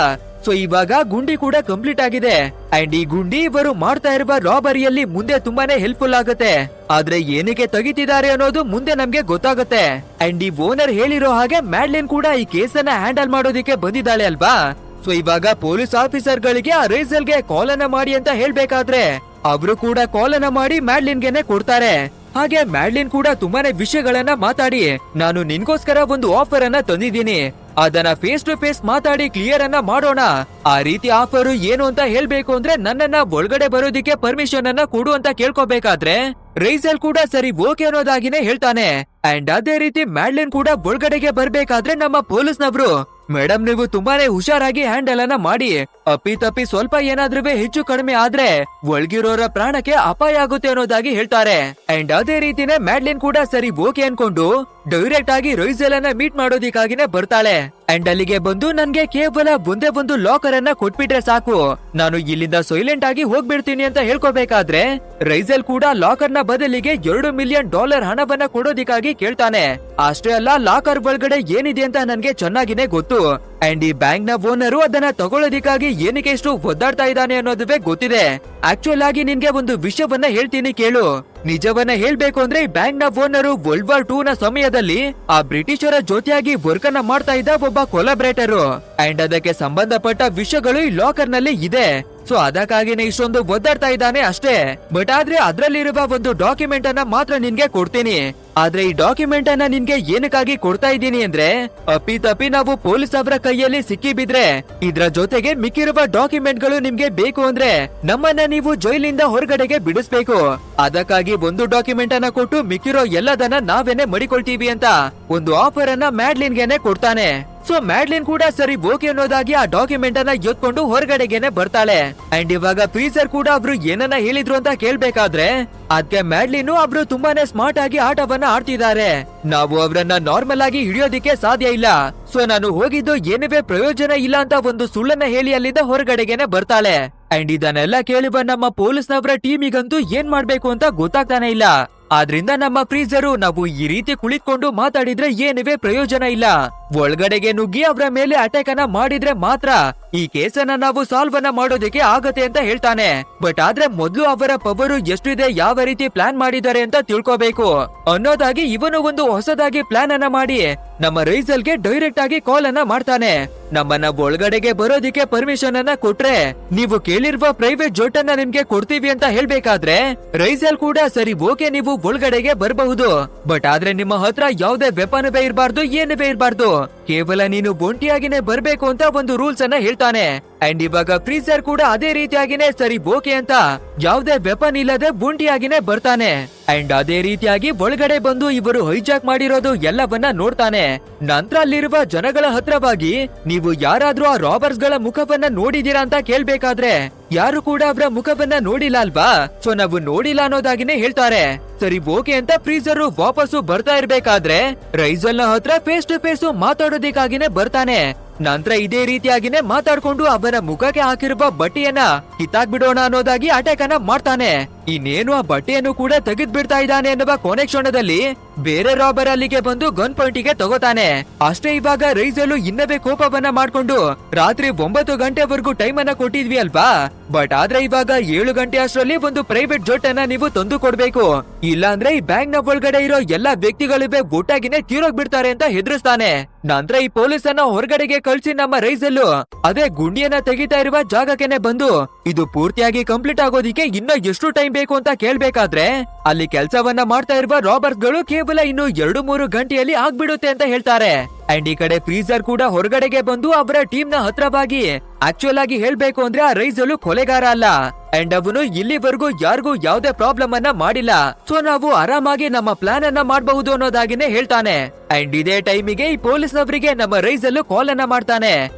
ಸೊ ಇವಾಗ ಗುಂಡಿ ಕೂಡ ಕಂಪ್ಲೀಟ್ ಆಗಿದೆ. ಅಂಡ್ ಈ ಗುಂಡಿ ಇವರು ಮಾಡ್ತಾ ಇರುವ ರಾಬರಿಯಲ್ಲಿ ಮುಂದೆ ತುಂಬಾನೇ ಹೆಲ್ಪ್ಫುಲ್ ಆಗುತ್ತೆ. ಆದ್ರೆ ಏನಕ್ಕೆ ತೆಗಿತಿದ್ದಾರೆ ಅನ್ನೋದು ಮುಂದೆ ನಮ್ಗೆ ಗೊತ್ತಾಗುತ್ತೆ. ಅಂಡ್ ಈ ಓನರ್ ಹೇಳಿರೋ ಹಾಗೆ ಮ್ಯಾಡ್ಲಿನ್ ಕೂಡ ಈ ಕೇಸ್ ಅನ್ನ ಹ್ಯಾಂಡಲ್ ಮಾಡೋದಿಕ್ಕೆ ಬಂದಿದ್ದಾಳೆ ಅಲ್ವಾ. ಸೊ ಇವಾಗ ಪೊಲೀಸ್ ಆಫೀಸರ್ ಗಳಿಗೆ ಆ ರೈಸಲ್ ಗೆ ಕಾಲ್ ಅನ್ನ ಮಾಡಿ ಅಂತ ಹೇಳ್ಬೇಕಾದ್ರೆ ಅವರು ಕೂಡ ಕಾಲ್ ಅನ್ನ ಮಾಡಿ ಮ್ಯಾಡ್ಲಿನ್ ಗೆನೆ ಕೊಡ್ತಾರೆ. ಹಾಗೆ ಮ್ಯಾಡ್ಲಿನ್ ಕೂಡ ತುಂಬಾನೇ ವಿಷಯಗಳನ್ನ ಮಾತಾಡಿ ನಾನು ನಿನ್ಗೋಸ್ಕರ ಒಂದು ಆಫರ್ ಅನ್ನ ತಂದಿದ್ದೀನಿ, ಅದನ್ನ ಫೇಸ್ ಟು ಫೇಸ್ ಮಾತಾಡಿ ಕ್ಲಿಯರ್ ಅನ್ನ ಮಾಡೋಣ. ಆ ರೀತಿ ಆಫರ್ ಏನು ಅಂತ ಹೇಳ್ಬೇಕು ಅಂದ್ರೆ ನನ್ನನ್ನ ಒಳಗಡೆ ಬರೋದಿಕ್ಕೆ ಪರ್ಮಿಷನ್ ಅನ್ನ ಕೊಡು ಅಂತ ಕೇಳ್ಕೋಬೇಕಾದ್ರೆ ರೈಸಲ್ ಕೂಡ ಸರಿ ಓಕೆ ಅನ್ನೋದಾಗಿನೇ ಹೇಳ್ತಾನೆ. ಅಂಡ್ ಅದೇ ರೀತಿ ಮ್ಯಾಡ್ಲಿನ್ ಕೂಡ ಒಳಗಡೆಗೆ ಬರ್ಬೇಕಾದ್ರೆ ನಮ್ಮ ಪೊಲೀಸ್ನವ್ರು, ಮೇಡಮ್ ನೀವು ತುಂಬಾನೇ ಹುಷಾರಾಗಿ ಹ್ಯಾಂಡಲ್ ಅನ್ನ ಮಾಡಿ, ಅಪ್ಪಿ ತಪ್ಪಿ ಸ್ವಲ್ಪ ಏನಾದ್ರೂ ಹೆಚ್ಚು ಕಡಿಮೆ ಆದ್ರೆ ಒಳಗಿರೋರ ಪ್ರಾಣಕ್ಕೆ ಅಪಾಯ ಆಗುತ್ತೆ ಅನ್ನೋದಾಗಿ ಹೇಳ್ತಾರೆ. ಅಂಡ್ ಅದೇ ರೀತಿನೇ ಮ್ಯಾಡ್ಲಿನ್ ಕೂಡ ಸರಿ ಓಕೆ ಅನ್ಕೊಂಡು ಡೈರೆಕ್ಟ್ ಆಗಿ ರೈಸಲ್ ಅನ್ನ ಮೀಟ್ ಮಾಡೋದಿಕ್ಕಾಗಿನೇ ಬರ್ತಾಳೆ. ಅಂಡ್ ಅಲ್ಲಿಗೆ ಬಂದು ನನ್ಗೆ ಕೇವಲ ಒಂದೇ ಒಂದು ಲಾಕರ್ ಅನ್ನ ಕೊಟ್ಬಿಟ್ರೆ ಸಾಕು, ನಾನು ಇಲ್ಲಿಂದ ಸೈಲೆಂಟ್ ಆಗಿ ಹೋಗ್ಬಿಡ್ತೀನಿ ಅಂತ ಹೇಳ್ಕೋಬೇಕಾದ್ರೆ ರೈಸಲ್ ಕೂಡ ಲಾಕರ್ ನ ಬದಲಿಗೆ $2 ಮಿಲಿಯನ್ ಹಣವನ್ನ ಕೊಡೋದಿಕ್ಕಾಗಿ ಕೇಳ್ತಾನೆ. ಅಷ್ಟೇ ಅಲ್ಲ, ಲಾಕರ್ ಒಳಗಡೆ ಏನಿದೆ ಅಂತ ನನ್ಗೆ ಚೆನ್ನಾಗಿನೇ ಗೊತ್ತು. ಅಂಡ್ ಈ ಬ್ಯಾಂಕ್ ನ ಓನರು ಅದನ್ನ ತಗೊಳ್ಳೋದಿಕ್ಕಾಗಿ ಏನಕ್ಕೆ ಇಷ್ಟು ಒದ್ದಾಡ್ತಾ ಇದ್ದಾನೆ ಅನ್ನೋದುವೇ ಗೊತ್ತಿದೆ. ಆಕ್ಚುಯಲ್ ಆಗಿ ನಿನ್ಗೆ ಒಂದು ವಿಷಯವನ್ನ ಹೇಳ್ತೀನಿ ಕೇಳು. ನಿಜವನ್ನ ಹೇಳ್ಬೇಕು ಅಂದ್ರೆ ಈ ಬ್ಯಾಂಕ್ ನ ಓನರು ವರ್ಲ್ಡ್ ವಾರ್ 2 ನ ಸಮಯದಲ್ಲಿ ಆ ಬ್ರಿಟಿಷರ ಜೊತೆಯಾಗಿ ವರ್ಕ್ ಅನ್ನ ಮಾಡ್ತಾ ಇದ್ದ ಒಬ್ಬ ಕೊಲಾಬ್ರೇಟರ್. ಅಂಡ್ ಅದಕ್ಕೆ ಸಂಬಂಧಪಟ್ಟ ವಿಷಯಗಳು ಈ ಲಾಕರ್ ನಲ್ಲಿ ಇದೆ. ಸೊ ಅದಕ್ಕಾಗಿನೇ ಇಷ್ಟೊಂದು ಒದ್ದಾಡ್ತಾ ಇದ್ದಾನೆ ಅಷ್ಟೇ. ಬಟ್ ಆದ್ರೆ ಅದ್ರಲ್ಲಿರುವ ಒಂದು ಡಾಕ್ಯುಮೆಂಟ್ ಅನ್ನ ಮಾತ್ರ ನಿನ್ಗೆ ಕೊಡ್ತೀನಿ. ಆದ್ರೆ ಈ ಡಾಕ್ಯುಮೆಂಟ್ ಅನ್ನ ನಿನ್ಗೆ ಏನಕ್ಕಾಗಿ ಕೊಡ್ತಾ ಇದ್ದೀನಿ ಅಂದ್ರೆ, ಅಪ್ಪಿ ತಪ್ಪಿ ನಾವು ಪೊಲೀಸ್ ಅವರ ಕೈಯಲ್ಲಿ ಸಿಕ್ಕಿ ಬಿದ್ರೆ ಇದ್ರ ಜೊತೆಗೆ ಮಿಕ್ಕಿರುವ ಡಾಕ್ಯುಮೆಂಟ್ ಗಳು ನಿಮ್ಗೆ ಬೇಕು ಅಂದ್ರೆ ನಮ್ಮನ್ನ ನೀವು ಜೈಲಿಂದ ಹೊರಗಡೆಗೆ ಬಿಡಿಸ್ಬೇಕು. ಅದಕ್ಕಾಗಿ ಒಂದು ಡಾಕ್ಯುಮೆಂಟ್ ಅನ್ನ ಕೊಟ್ಟು ಮಿಕ್ಕಿರೋ ಎಲ್ಲದನ್ನ ನಾವೇನೆ ಮಡಿಕೊಳ್ತೀವಿ ಅಂತ ಒಂದು ಆಫರ್ ಅನ್ನ ಮ್ಯಾಡ್ಲಿನ್ಗೆನೆ ಕೊಡ್ತಾನೆ. ಸೊ ಮ್ಯಾಡ್ಲಿನ್ ಕೂಡ ಸರಿ ಓಕೆ ಅನ್ನೋದಾಗಿ ಆ ಡಾಕ್ಯುಮೆಂಟ್ ಅನ್ನ ಎತ್ಕೊಂಡು ಹೊರಗಡೆಗೆನೆ ಬರ್ತಾಳೆ. ಅಂಡ್ ಇವಾಗ ಫ್ರೀಜರ್ ಕೂಡ ಅವ್ರು ಏನನ್ನ ಹೇಳಿದ್ರು ಅಂತ ಕೇಳ್ಬೇಕಾದ್ರೆ ಅದಕ್ಕೆ ಮ್ಯಾಡ್ಲಿನ್ ಅವ್ರು ತುಂಬಾನೇ ಸ್ಮಾರ್ಟ್ ಆಗಿ ಆಟವನ್ನ ಆಡ್ತಿದ್ದಾರೆ, ನಾವು ಅವರನ್ನ ನಾರ್ಮಲ್ ಆಗಿ ಹಿಡಿಯೋದಿಕ್ಕೆ ಸಾಧ್ಯ ಇಲ್ಲ, ಸೊ ನಾನು ಹೋಗಿದ್ದು ಏನುವೇ ಪ್ರಯೋಜನ ಇಲ್ಲ ಅಂತ ಒಂದು ಸುಳ್ಳನ್ನ ಹೇಳಿ ಅಲ್ಲಿಂದ ಹೊರಗಡೆಗೆನೆ ಬರ್ತಾಳೆ. ಅಂಡ್ ಇದನ್ನೆಲ್ಲ ಕೇಳುವ ನಮ್ಮ ಪೊಲೀಸ್ನವರ ಟೀಮಿಗಂತೂ ಏನ್ ಮಾಡ್ಬೇಕು ಅಂತ ಗೊತ್ತಾಗ್ತಾನೆ ಇಲ್ಲ. ಆದ್ರಿಂದ ನಮ್ಮ ಫ್ರೀಜರು, ನಾವು ಈ ರೀತಿ ಕುಳಿತುಕೊಂಡು ಮಾತಾಡಿದ್ರೆ ಏನುವೇ ಪ್ರಯೋಜನ ಇಲ್ಲ, ಒಳಗಡೆಗೆ ನುಗ್ಗಿ ಅವರ ಮೇಲೆ ಅಟ್ಯಾಕ್ ಅನ್ನ ಮಾಡಿದ್ರೆ ಮಾತ್ರ ಈ ಕೇಸನ್ನ ನಾವು ಸಾಲ್ವ್ ಅನ್ನ ಮಾಡೋದಕ್ಕೆ ಆಗತ್ತೆ ಅಂತ ಹೇಳ್ತಾನೆ. ಬಟ್ ಆದ್ರೆ ಮೊದ್ಲು ಅವರ ಪವರು ಎಷ್ಟಿದೆ, ಯಾವ ರೀತಿ ಪ್ಲಾನ್ ಮಾಡಿದ್ದಾರೆ ಅಂತ ತಿಳ್ಕೋಬೇಕು ಅನ್ನೋದಾಗಿ ಇವನು ಒಂದು ಹೊಸದಾಗಿ ಪ್ಲಾನ್ ಅನ್ನ ಮಾಡಿ ನಮ್ಮ ರೈಸಲ್ಗೆ ಡೈರೆಕ್ಟ್ ಆಗಿ ಕಾಲ್ ಅನ್ನ ಮಾಡ್ತಾನೆ. ನಮ್ಮನ್ನ ಒಳಗಡೆಗೆ ಬರೋದಿಕ್ಕೆ ಪರ್ಮಿಷನ್ ಅನ್ನ ಕೊಟ್ರೆ ನೀವು ಕೇಳಿರುವ ಪ್ರೈವೇಟ್ ಜೆಟ್ ಅನ್ನ ನಿಮ್ಗೆ ಕೊಡ್ತೀವಿ ಅಂತ ಹೇಳ್ಬೇಕಾದ್ರೆ ರೈಸಲ್ ಕೂಡ ಸರಿ ಓಕೆ ನೀವು ಒಳಗಡೆಗೆ ಬರಬಹುದು, ಬಟ್ ಆದ್ರೆ ನಿಮ್ಮ ಹತ್ರ ಯಾವುದೇ ವೆಪನ್ ಇರಬಾರ್ದು, ಏನುವೇ ಇರಬಾರ್ದು, ಕೇವಲ ನೀನು ಒಂಟಿಯಾಗಿನೇ ಬರ್ಬೇಕು ಅಂತ ಒಂದು ರೂಲ್ಸ್ ಅನ್ನ ಹೇಳ್ತಾನೆ. ಅಂಡ್ ಇವಾಗ ಫ್ರೀಜರ್ ಕೂಡ ಅದೇ ರೀತಿಯಾಗಿನೇ ಸರಿ ಓಕೆ ಅಂತ ಯಾವುದೇ ವೆಪನ್ ಇಲ್ಲದೆ ಒಂಟಿಯಾಗಿನೇ ಬರ್ತಾನೆ. ಅಂಡ್ ಅದೇ ರೀತಿಯಾಗಿ ಒಳಗಡೆ ಬಂದು ಇವರು ಹೈಜಾಕ್ ಮಾಡಿರೋದು ಎಲ್ಲವನ್ನ ನೋಡ್ತಾನೆ. ನಂತರ ಅಲ್ಲಿರುವ ಜನಗಳ ಹತ್ರವಾಗಿ, ನೀವು ಯಾರಾದ್ರೂ ಆ ರಾಬರ್ಸ್ ಗಳ ಮುಖವನ್ನ ನೋಡಿದೀರಾ ಅಂತ ಕೇಳ್ಬೇಕಾದ್ರೆ ಯಾರು ಕೂಡ ಅವರ ಮುಖವನ್ನ ನೋಡಿಲ್ಲ ಅಲ್ವಾ, ಸೊ ನಾವು ನೋಡಿಲ್ಲ ಅನ್ನೋದಾಗಿನೇ ಹೇಳ್ತಾರೆ. ಸರಿ ಓಕೆ ಅಂತ ಫ್ರೀಜರ್ ವಾಪಸ್ಸು ಬರ್ತಾ ಇರ್ಬೇಕಾದ್ರೆ ರೈಸಲ್ ನ ಹತ್ರ ಫೇಸ್ ಟು ಫೇಸ್ ಮಾತಾಡೋದಿಕ್ಕಾಗಿನೇ ಬರ್ತಾನೆ. ನಂತರ ಇದೇ ರೀತಿಯಾಗಿನೇ ಮಾತಾಡ್ಕೊಂಡು ಅವನ ಮುಖಕ್ಕೆ ಹಾಕಿರುವ ಬಟ್ಟೆಯನ್ನ ಕಿತ್ತಾಕ್ಬಿಡೋಣ ಅನ್ನೋದಾಗಿ ಅಟ್ಯಾಕ್ ಅನ್ನ ಮಾಡ್ತಾನೆ. ಇನ್ನೇನು ಆ ಬಟ್ಟೆಯನ್ನು ಕೂಡ ತೆಗೆದ್ ಬಿಡ್ತಾ ಇದ್ದಾನೆ ಎನ್ನುವ ಕೊನೆ ಕ್ಷಣದಲ್ಲಿ ಬೇರೆ ರಾಬರ್ ಅಲ್ಲಿಗೆ ಬಂದು ಗನ್ ಪಾಯಿಂಟಿಗೆ ತಗೋತಾನೆ. ಅಷ್ಟೇ ಇವಾಗ ರೈಸಲು ಇನ್ನವೇ ಕೋಪವನ್ನ ಮಾಡ್ಕೊಂಡು, ರಾತ್ರಿ 9 ಗಂಟೆವರೆಗೂ ಟೈಮ್ ಅನ್ನ ಕೊಟ್ಟಿದ್ವಿ ಅಲ್ವಾ, ಬಟ್ ಆದ್ರೆ ಇವಾಗ 7 ಗಂಟೆ ಅಷ್ಟರಲ್ಲಿ ಒಂದು ಪ್ರೈವೇಟ್ ಜೆಟ್ ಅನ್ನ ನೀವು ತಂದು ಕೊಡ್ಬೇಕು, ಇಲ್ಲ ಅಂದ್ರೆ ಈ ಬ್ಯಾಂಕ್ ನ ಒಳಗಡೆ ಇರೋ ಎಲ್ಲಾ ವ್ಯಕ್ತಿಗಳಿವೆ ಒಟ್ಟಾಗಿನೇ ತೀರೋಗ್ ಬಿಡ್ತಾರೆ ಅಂತ ಹೆದರಿಸ್ತಾನೆ. ನಂತರ ಈ ಪೊಲೀಸ್ ಅನ್ನ ಹೊರಗಡೆಗೆ ಕಳ್ಸಿ ನಮ್ಮ ರೈಸಲ್ಲು ಅದೇ ಗುಂಡಿಯನ್ನ ತೆಗಿತಾ ಇರುವ ಜಾಗಕ್ಕೆನೆ ಬಂದು, ಇದು ಪೂರ್ತಿಯಾಗಿ ಕಂಪ್ಲೀಟ್ ಆಗೋದಿಕ್ಕೆ ಇನ್ನೂ ಎಷ್ಟು ಟೈಮ್ ಬೇಕು ಅಂತ ಕೇಳ್ಬೇಕಾದ್ರೆ ಅಲ್ಲಿ ಕೆಲಸವನ್ನ ಮಾಡ್ತಾ ಇರುವ ರಾಬರ್ಸ್ ಗಳು ಕೇವಲ ಇನ್ನು 2-3 ಗಂಟೆಯಲ್ಲಿ ಆಗ್ಬಿಡುತ್ತೆ ಅಂತ ಹೇಳ್ತಾರೆ. ಅಂಡ್ ಈ ಕಡೆ ಫ್ರೀಜರ್ ಕೂಡ ಹೊರಗಡೆಗೆ ಬಂದು ಅವರ ಟೀಮ್ ನ ಹತ್ರವಾಗಿ, ಆಕ್ಚುಯಲ್ ಆಗಿ ಹೇಳ್ಬೇಕು ಅಂದ್ರೆ ಆ ರೈಸಲು ಕೊಲೆಗಾರ ಅಲ್ಲ, ಅಂಡ್ ಅವನು ಇಲ್ಲಿವರೆಗೂ ಯಾರಿಗೂ ಯಾವುದೇ ಪ್ರಾಬ್ಲಮ್ ಅನ್ನ ಮಾಡಿಲ್ಲ, ಸೊ ನಾವು ಆರಾಮಾಗಿ ನಮ್ಮ ಪ್ಲಾನ್ ಅನ್ನ ಮಾಡಬಹುದು ಅನ್ನೋದಾಗಿನೇ ಹೇಳ್ತಾನೆ. ಅಂಡ್ ಇದೇ ಟೈಮಿಗೆ ಈ ಪೊಲೀಸ್ನವರಿಗೆ ನಮ್ಮ ರೈಸಲು ಕಾಲ್ ಅನ್ನ ಮಾಡ್ತಾನೆ.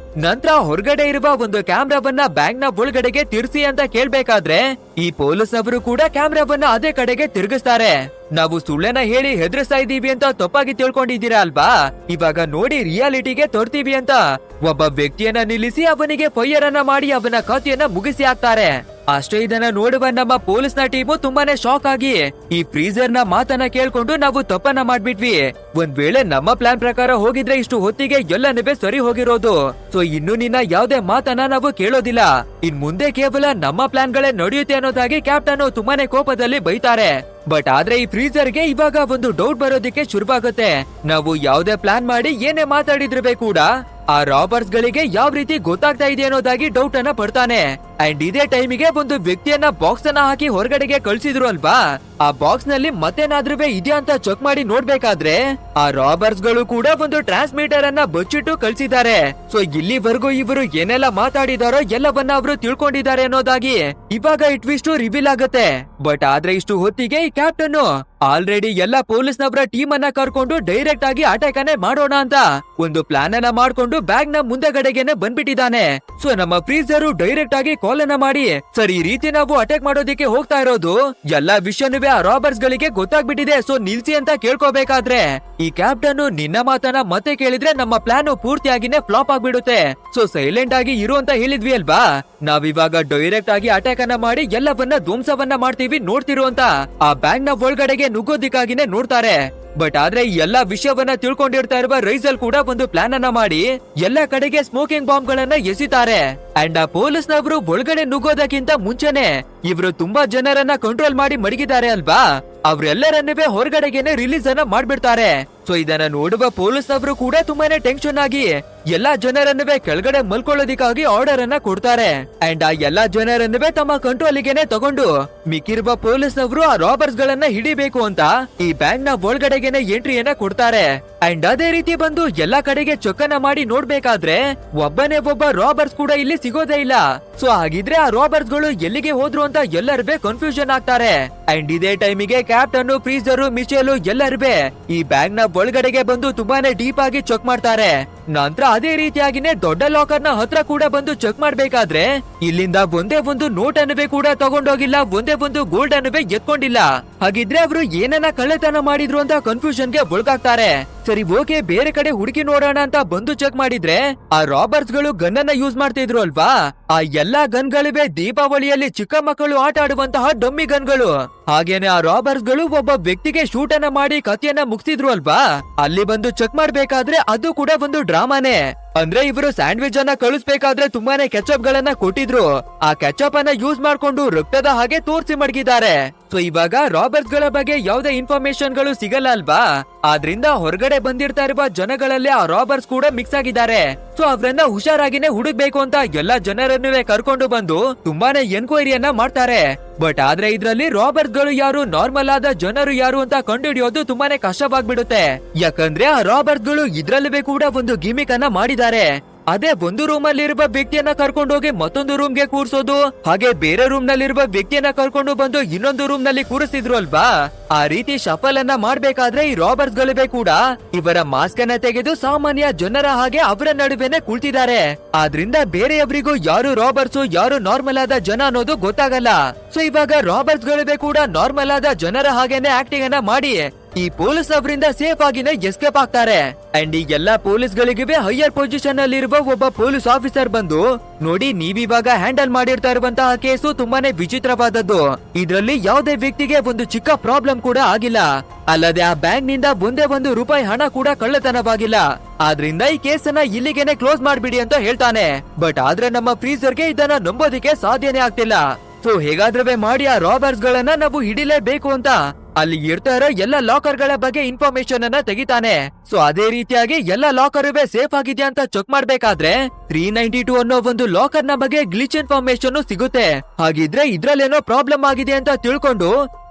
ನಂತರ ಹೊರಗಡೆ ಇರುವ ಒಂದು ಕ್ಯಾಮ್ರಾವನ್ನ ಬ್ಯಾಂಕ್ ನ ಒಳಗಡೆಗೆ ತಿರ್ಸಿ ಅಂತ ಕೇಳ್ಬೇಕಾದ್ರೆ ಈ ಪೊಲೀಸ್ನವರು ಕೂಡ ಕ್ಯಾಮ್ರಾವನ್ನ ಅದೇ ಕಡೆಗೆ ತಿರುಗಿಸ್ತಾರೆ. ನಾವು ಸುಳ್ಳನ್ನ ಹೇಳಿ ಹೆದರಿಸ್ತಾ ಇದೀವಿ ಅಂತ ತಪ್ಪಾಗಿ ತಿಳ್ಕೊಂಡಿದ್ದೀರಾ ಅಲ್ವಾ, ಇವಾಗ ನೋಡಿ ರಿಯಾಲಿಟಿಗೆ ತೋರ್ತೀವಿ ಅಂತ ಒಬ್ಬ ವ್ಯಕ್ತಿಯನ್ನ ನಿಲ್ಲಿಸಿ ಅವನಿಗೆ ಫೈರ್ ಅನ್ನ ಮಾಡಿ ಅವನ ಕಥೆಯನ್ನ ಮುಗಿಸಿ ಹಾಕ್ತಾರೆ. ಅಷ್ಟೇ ಇದನ್ನ ನೋಡುವ ನಮ್ಮ ಪೊಲೀಸ್ ನ ಟೀಮು ತುಂಬಾನೇ ಶಾಕ್ ಆಗಿ ಈ ಫ್ರೀಜರ್ ನ ಮಾತನ್ನ ಕೇಳ್ಕೊಂಡು ನಾವು ತಪ್ಪನ್ನ ಮಾಡ್ಬಿಟ್ವಿ, ಒಂದ್ ವೇಳೆ ನಮ್ಮ ಪ್ಲಾನ್ ಪ್ರಕಾರ ಹೋಗಿದ್ರೆ ಇಷ್ಟು ಹೊತ್ತಿಗೆ ಎಲ್ಲನೂ ಸರಿ ಹೋಗಿರೋದು, ಸೊ ಇನ್ನು ನಿನ್ನ ಯಾವ್ದೇ ಮಾತನ್ನ ನಾವು ಕೇಳೋದಿಲ್ಲ, ಇನ್ ಮುಂದೆ ಕೇವಲ ನಮ್ಮ ಪ್ಲಾನ್ ಗಳೇ ನಡೆಯುತ್ತೆ ಅನ್ನೋದಾಗಿ ಕ್ಯಾಪ್ಟನ್ ತುಂಬಾನೇ ಕೋಪದಲ್ಲಿ ಬೈತಾರೆ. ಬಟ್ ಆದ್ರೆ ಈ ಫ್ರೀಜರ್ಗೆ ಇವಾಗ ಒಂದು ಡೌಟ್ ಬರೋದಿಕ್ಕೆ ಶುರುವಾಗುತ್ತೆ. ನಾವು ಯಾವ್ದೇ ಪ್ಲಾನ್ ಮಾಡಿ ಏನೇ ಮಾತಾಡಿದ್ರೆ ಕೂಡ ಆ ರಾಬರ್ಸ್ ಗಳಿಗೆ ಯಾವ ರೀತಿ ಗೊತ್ತಾಗ್ತಾ ಇದೆ ಅನ್ನೋದಾಗಿ ಡೌಟ್ ಅನ್ನ ಪಡ್ತಾನೆ. ಅಂಡ್ ಇದೇ ಟೈಮಿಗೆ ಒಂದು ವ್ಯಕ್ತಿಯನ್ನ ಬಾಕ್ಸ್ ಅನ್ನ ಹಾಕಿ ಹೊರಗಡೆಗೆ ಕಳ್ಸಿದ್ರು ಅಲ್ವಾ, ಆ ಬಾಕ್ಸ್ ನಲ್ಲಿ ಮತ್ತೇನಾದ್ರೂ ಇದೆಯಾ ಅಂತ ಚೆಕ್ ಮಾಡಿ ನೋಡ್ಬೇಕಾದ್ರೆ ಆ ರಾಬರ್ಸ್ ಗಳು ಕೂಡ ಒಂದು ಟ್ರಾನ್ಸ್ಮಿಟರ್ ಅನ್ನ ಬಚ್ಚಿಟ್ಟು ಕಳ್ಸಿದ್ದಾರೆ. ಸೊ ಇಲ್ಲಿವರೆಗೂ ಇವರು ಏನೆಲ್ಲ ಮಾತಾಡಿದಾರೋ ಎಲ್ಲವನ್ನ ಅವರು ತಿಳ್ಕೊಂಡಿದ್ದಾರೆ ಅನ್ನೋದಾಗಿ ಇವಾಗ ಈ ಟ್ವಿಸ್ಟ್ ರಿವೀಲ್ ಆಗುತ್ತೆ. ಬಟ್ ಆದ್ರೆ ಇಷ್ಟು ಹೊತ್ತಿಗೆ ಈ ಕ್ಯಾಪ್ಟನ್ ಆಲ್ರೆಡಿ ಎಲ್ಲ ಪೊಲೀಸ್ನವರ ಟೀಮ್ ಅನ್ನ ಕರ್ಕೊಂಡು ಡೈರೆಕ್ಟ್ ಆಗಿ ಅಟ್ಯಾಕ್ ಅನ್ನೇ ಮಾಡೋಣ ಅಂತ ಒಂದು ಪ್ಲಾನ್ ಅನ್ನ ಮಾಡ್ಕೊಂಡು ಬ್ಯಾಗ್ ನ ಮುಂದಗಡೆಗೆನೆ ಬಂದ್ಬಿಟ್ಟಿದ್ದಾನೆ. ಸೊ ನಮ್ಮ ಫ್ರೀಸರ್ ಡೈರೆಕ್ಟ್ ಆಗಿ ಕಾಲ್ ಅನ್ನ ಮಾಡಿ, ಸರ್ ಈ ರೀತಿ ನಾವು ಅಟ್ಯಾಕ್ ಮಾಡೋದಕ್ಕೆ ಹೋಗ್ತಾ ಇರೋದು ಎಲ್ಲಾ ವಿಷಯನೂ ಆ ರಾಬರ್ಸ್ ಗಳಿಗೆ ಗೊತ್ತಾಗ್ಬಿಟ್ಟಿದೆ, ಸೊ ನಿಲ್ಸಿ ಅಂತ ಕೇಳ್ಕೋಬೇಕಾದ್ರೆ ಈ ಕ್ಯಾಪ್ಟನ್ ನಿನ್ನ ಮಾತನ್ನ ಮತ್ತೆ ಕೇಳಿದ್ರೆ ನಮ್ಮ ಪ್ಲಾನ್ ಪೂರ್ತಿಯಾಗಿನೇ ಫ್ಲಾಪ್ ಆಗ್ಬಿಡುತ್ತೆ. ಸೊ ಸೈಲೆಂಟ್ ಆಗಿ ಇರು ಅಂತ ಹೇಳಿದ್ವಿ ಅಲ್ವಾ, ನಾವಿವಾಗ ಡೈರೆಕ್ಟ್ ಆಗಿ ಅಟ್ಯಾಕ್ ಅನ್ನ ಮಾಡಿ ಎಲ್ಲವನ್ನ ಧ್ವಂಸವನ್ನ ಮಾಡ್ತೀವಿ ನೋಡ್ತಿರು ಅಂತ ಆ ಬ್ಯಾಂಕ್ ನ ಒಳಗಡೆಗೆ ನುಗ್ಗೋದಿಕ್ಕಾಗಿನೇ ನೋಡ್ತಾರೆ. ಬಟ್ ಆದ್ರೆ ಎಲ್ಲಾ ವಿಷಯವನ್ನ ತಿಳ್ಕೊಂಡಿರ್ತಾ ಇರುವ ರೈಸಲ್ ಕೂಡ ಒಂದು ಪ್ಲಾನ್ ಅನ್ನ ಮಾಡಿ ಎಲ್ಲಾ ಕಡೆಗೆ ಸ್ಮೋಕಿಂಗ್ ಬಾಂಬ್ ಗಳನ್ನ ಎಸಿತಾರೆ. ಅಂಡ್ ಆ ಪೊಲೀಸ್ನವರು ಒಳಗಡೆ ನುಗ್ಗೋದಕ್ಕಿಂತ ಮುಂಚೆನೆ ಇವರು ತುಂಬಾ ಜನರನ್ನ ಕಂಟ್ರೋಲ್ ಮಾಡಿ ಮಡಗಿದ್ದಾರೆ ಅಲ್ವಾ, ಅವ್ರೆಲ್ಲರನ್ನೇ ಹೊರಗಡೆಗೆನೆ ರಿಲೀಸ್ ಅನ್ನ ಮಾಡ್ಬಿಡ್ತಾರೆ. ಸೊ ಇದನ್ನ ನೋಡುವ ಪೊಲೀಸ್ನವರು ಕೂಡ ತುಂಬಾನೇ ಟೆನ್ಷನ್ ಆಗಿ ಎಲ್ಲಾ ಜನರನ್ನುವೆ ಕೆಳಗಡೆ ಮಲ್ಕೊಳ್ಳೋದಿಕ್ಕಾಗಿ ಆರ್ಡರ್ ಅನ್ನ ಕೊಡ್ತಾರೆ. ಅಂಡ್ ಆ ಎಲ್ಲಾ ಜನರನ್ನುವೆ ತಮ್ಮ ಕಂಟ್ರೋಲಿಗೆನೆ ತಗೊಂಡು ಮಿಕ್ಕಿರುವ ಪೊಲೀಸ್ನವರು ಆ ರಾಬರ್ಸ್ ಗಳನ್ನ ಹಿಡಿಬೇಕು ಅಂತ ಈ ಬ್ಯಾಂಕ್ ನ ಒಳಗಡೆಗೆನೆ ಎಂಟ್ರಿಯನ್ನ ಕೊಡ್ತಾರೆ. ಅಂಡ್ ಅದೇ ರೀತಿ ಬಂದು ಎಲ್ಲಾ ಕಡೆಗೆ ಚೊಕ್ಕನ ಮಾಡಿ ನೋಡ್ಬೇಕಾದ್ರೆ ಒಬ್ಬನೇ ಒಬ್ಬ ರಾಬರ್ಸ್ ಕೂಡ ಇಲ್ಲಿ ಸಿಗೋದೇ ಇಲ್ಲ. ಸೊ ಹಾಗಿದ್ರೆ ಆ ರಾಬರ್ಸ್ ಗಳು ಎಲ್ಲಿಗೆ ಹೋದ್ರು ಅಂತ ಎಲ್ಲರೂ ಕನ್ಫ್ಯೂಷನ್ ಆಗ್ತಾರೆ. ಅಂಡ್ ಇದೇ ಟೈಮಿಗೆ ಕ್ಯಾಪ್ಟನ್, ಫ್ರೀಸರ್, ಮಿಚೆಲ್ ಎಲ್ಲರೂ ಈ ಬ್ಯಾಂಕ್ ನ ಒಳಗಡೆಗೆ ಬಂದು ತುಂಬಾನೇ ಡೀಪ್ ಆಗಿ ಚೆಕ್ ಮಾಡ್ತಾರೆ. ನಂತರ ಅದೇ ರೀತಿಯಾಗಿನೇ ದೊಡ್ಡ ಲಾಕರ್ ನ ಹತ್ರ ಕೂಡ ಬಂದು ಚೆಕ್ ಮಾಡ್ಬೇಕಾದ್ರೆ ಇಲ್ಲಿಂದ ಒಂದೇ ಒಂದು ನೋಟ್ ಅನ್ನುವೆ ಕೂಡ ತಗೊಂಡೋಗಿಲ್ಲ, ಒಂದೇ ಒಂದು ಗೋಲ್ಡ್ ಅನ್ನುವೆ ಎತ್ಕೊಂಡಿಲ್ಲ. ಹಾಗಿದ್ರೆ ಅವರು ಏನನ್ನ ಕಳ್ಳತನ ಮಾಡಿದ್ರು ಅಂತ ಕನ್ಫ್ಯೂಷನ್ ಗೆ ಒಳಗಾಗ್ತಾರೆ. ಸರಿ ಓಕೆ, ಬೇರೆ ಕಡೆ ಹುಡುಕಿ ನೋಡೋಣ ಅಂತ ಬಂದು ಚೆಕ್ ಮಾಡಿದ್ರೆ ಆ ರಾಬರ್ಸ್ ಗಳು ಗನ್ ಅನ್ನ ಯೂಸ್ ಮಾಡ್ತಿದ್ರು ಅಲ್ವಾ, ಆ ಎಲ್ಲಾ ಗನ್ ಗಳಿವೆ ದೀಪಾವಳಿಯಲ್ಲಿ ಚಿಕ್ಕ ಮಕ್ಕಳು ಆಟ ಆಡುವಂತಹ ಡಮ್ಮಿ ಗನ್ಗಳು. ಹಾಗೇನೆ ಆ ರಾಬರ್ಸ್ ಗಳು ಒಬ್ಬ ವ್ಯಕ್ತಿಗೆ ಶೂಟ್ ಅನ್ನ ಮಾಡಿ ಕಥೆಯನ್ನ ಮುಗಿಸಿದ್ರು ಅಲ್ವಾ, ಅಲ್ಲಿ ಬಂದು ಚೆಕ್ ಮಾಡ್ಬೇಕಾದ್ರೆ ಅದು ಕೂಡ ಒಂದು ಡ್ರಾಮಾನೇ. ಅಂದ್ರೆ ಇವರು ಸ್ಯಾಂಡ್ವಿಚ್ ಅನ್ನ ಕಳಿಸ್ಬೇಕಾದ್ರೆ ತುಂಬಾನೇ ಕೆಚಪ್ ಗಳನ್ನ ಕೊಟ್ಟಿದ್ರು, ಆ ಕೆಚಪ್ ಅನ್ನ ಯೂಸ್ ಮಾಡ್ಕೊಂಡು ರಕ್ತದ ಹಾಗೆ ತೋರಿಸಿ ಮಡಗಿದ್ದಾರೆ. ಸೊ ಇವಾಗ ರಾಬರ್ಸ್ ಗಳ ಬಗ್ಗೆ ಯಾವುದೇ ಇನ್ಫಾರ್ಮೇಶನ್ ಗಳು ಸಿಗಲ್ಲ ಅಲ್ವಾ, ಆದ್ರಿಂದ ಹೊರಗಡೆ ಬಂದಿರ್ತಾ ಇರುವ ಜನಗಳಲ್ಲಿ ಆ ರಾಬರ್ಸ್ ಕೂಡ ಮಿಕ್ಸ್ ಆಗಿದ್ದಾರೆ. ಸೊ ಅವ್ರನ್ನ ಹುಷಾರಾಗಿನೇ ಹುಡುಕ್ಬೇಕು ಅಂತ ಎಲ್ಲಾ ಜನರನ್ನುವೆ ಕರ್ಕೊಂಡು ಬಂದು ತುಂಬಾನೇ ಎನ್ಕ್ವೈರಿಯನ್ನ ಮಾಡ್ತಾರೆ. ಬಟ್ ಆದ್ರೆ ಇದ್ರಲ್ಲಿ ರಾಬರ್ಸ್ ಗಳು ಯಾರು, ನಾರ್ಮಲ್ ಆದ ಜನರು ಯಾರು ಅಂತ ಕಂಡುಹಿಡಿಯೋದು ತುಂಬಾನೇ ಕಷ್ಟವಾಗ್ಬಿಡುತ್ತೆ. ಯಾಕಂದ್ರೆ ಆ ರಾಬರ್ಸ್ ಗಳು ಇದ್ರಲ್ಲೂ ಕೂಡ ಒಂದು ಗಿಮಿಕ್ ಅನ್ನ ಮಾಡಿದ್ದಾರೆ. ಅದೇ ಒಂದು ರೂಮ್ ಅಲ್ಲಿ ಇರುವ ವ್ಯಕ್ತಿಯನ್ನ ಕರ್ಕೊಂಡು ಹೋಗಿ ಮತ್ತೊಂದು ರೂಮ್ ಗೆ ಕೂರಿಸೋದು, ಹಾಗೆ ಬೇರೆ ರೂಮ್ ನಲ್ಲಿರುವ ವ್ಯಕ್ತಿಯನ್ನ ಕರ್ಕೊಂಡು ಬಂದು ಇನ್ನೊಂದು ರೂಮ್ ನಲ್ಲಿ ಕೂರಿಸಿದ್ರು ಅಲ್ವಾ, ಆ ರೀತಿ ಶಫಲ್ ಅನ್ನ ಮಾಡ್ಬೇಕಾದ್ರೆ ಈ ರಾಬರ್ಸ್ ಗಳಿವೆ ಕೂಡ ಇವರ ಮಾಸ್ಕ್ ಅನ್ನ ತೆಗೆದು ಸಾಮಾನ್ಯ ಜನರ ಹಾಗೆ ಅವರ ನಡುವೆನೆ ಕುಳಿತಿದ್ದಾರೆ. ಆದ್ರಿಂದ ಬೇರೆಯವರಿಗೂ ಯಾರು ರಾಬರ್ಸ್ ಯಾರು ನಾರ್ಮಲ್ ಆದ ಜನ ಅನ್ನೋದು ಗೊತ್ತಾಗಲ್ಲ. ಸೊ ಇವಾಗ ರಾಬರ್ಸ್ ಗಳಿವೆ ಕೂಡ ನಾರ್ಮಲ್ ಆದ ಜನರ ಹಾಗೇನೆ ಆಕ್ಟಿಂಗ್ ಅನ್ನ ಮಾಡಿ ಈ ಪೊಲೀಸ್ ಅವರಿಂದ ಸೇಫ್ ಆಗಿನೇ ಎಸ್ಕೇಪ್ ಆಗ್ತಾರೆ. ಅಂಡ್ ಈ ಎಲ್ಲಾ ಪೊಲೀಸ್ ಗಳಿಗಿವೆ ಹೈಯರ್ ಪೊಸಿಷನ್ ಅಲ್ಲಿ ಇರುವ ಒಬ್ಬ ಪೊಲೀಸ್ ಆಫೀಸರ್ ಬಂದು, ನೋಡಿ ನೀವಿವಾಗ ಹ್ಯಾಂಡಲ್ ಮಾಡಿರ್ತಾ ಇರುವಂತಹ ಕೇಸು ತುಂಬಾನೇ ವಿಚಿತ್ರವಾದದ್ದು, ಇದ್ರಲ್ಲಿ ಯಾವುದೇ ವ್ಯಕ್ತಿಗೆ ಒಂದು ಚಿಕ್ಕ ಪ್ರಾಬ್ಲಮ್ ಕೂಡ ಆಗಿಲ್ಲ, ಅಲ್ಲದೆ ಆ ಬ್ಯಾಂಕ್ ನಿಂದ ಒಂದೇ ಒಂದು ರೂಪಾಯಿ ಹಣ ಕೂಡ ಕಳ್ಳತನವಾಗಿಲ್ಲ, ಆದ್ರಿಂದ ಈ ಕೇಸನ್ನ ಇಲ್ಲಿಗೆನೆ ಕ್ಲೋಸ್ ಮಾಡ್ಬಿಡಿ ಅಂತ ಹೇಳ್ತಾನೆ. ಬಟ್ ಆದ್ರೆ ನಮ್ಮ ಫ್ರೀಸರ್ಗೆ ಇದನ್ನ ನಂಬೋದಿಕ್ಕೆ ಸಾಧ್ಯನೇ ಆಗ್ತಿಲ್ಲ. ಸೊ ಹೇಗಾದ್ರೂ ಮಾಡಿ ಆ ರಾಬರ್ಸ್ ಗಳನ್ನ ನಾವು ಹಿಡಿಲೇಬೇಕು ಅಂತ ಅಲ್ಲಿ ಇರ್ತಾ ಇರೋ ಎಲ್ಲ ಲಾಕರ್ ಗಳ ಬಗ್ಗೆ ಇನ್ಫಾರ್ಮೇಶನ್ ಅನ್ನ ತೆಗಿತಾನೆ. ಸೊ ಅದೇ ರೀತಿಯಾಗಿ ಎಲ್ಲ ಲಾಕರ್ ಸೇಫ್ ಆಗಿದ್ಯಾ ಅಂತ ಚೆಕ್ ಮಾಡ್ಬೇಕಾದ್ರೆ 392 ಅನ್ನೋ ಒಂದು ಲಾಕರ್ ನ ಬಗ್ಗೆ ಗ್ಲಿಚ್ ಇನ್ಫಾರ್ಮೇಶನ್ ಸಿಗುತ್ತೆ. ಹಾಗಿದ್ರೆ ಇದ್ರಲ್ಲೇನೋ ಪ್ರಾಬ್ಲಮ್ ಆಗಿದೆ ಅಂತ ತಿಳ್ಕೊಂಡು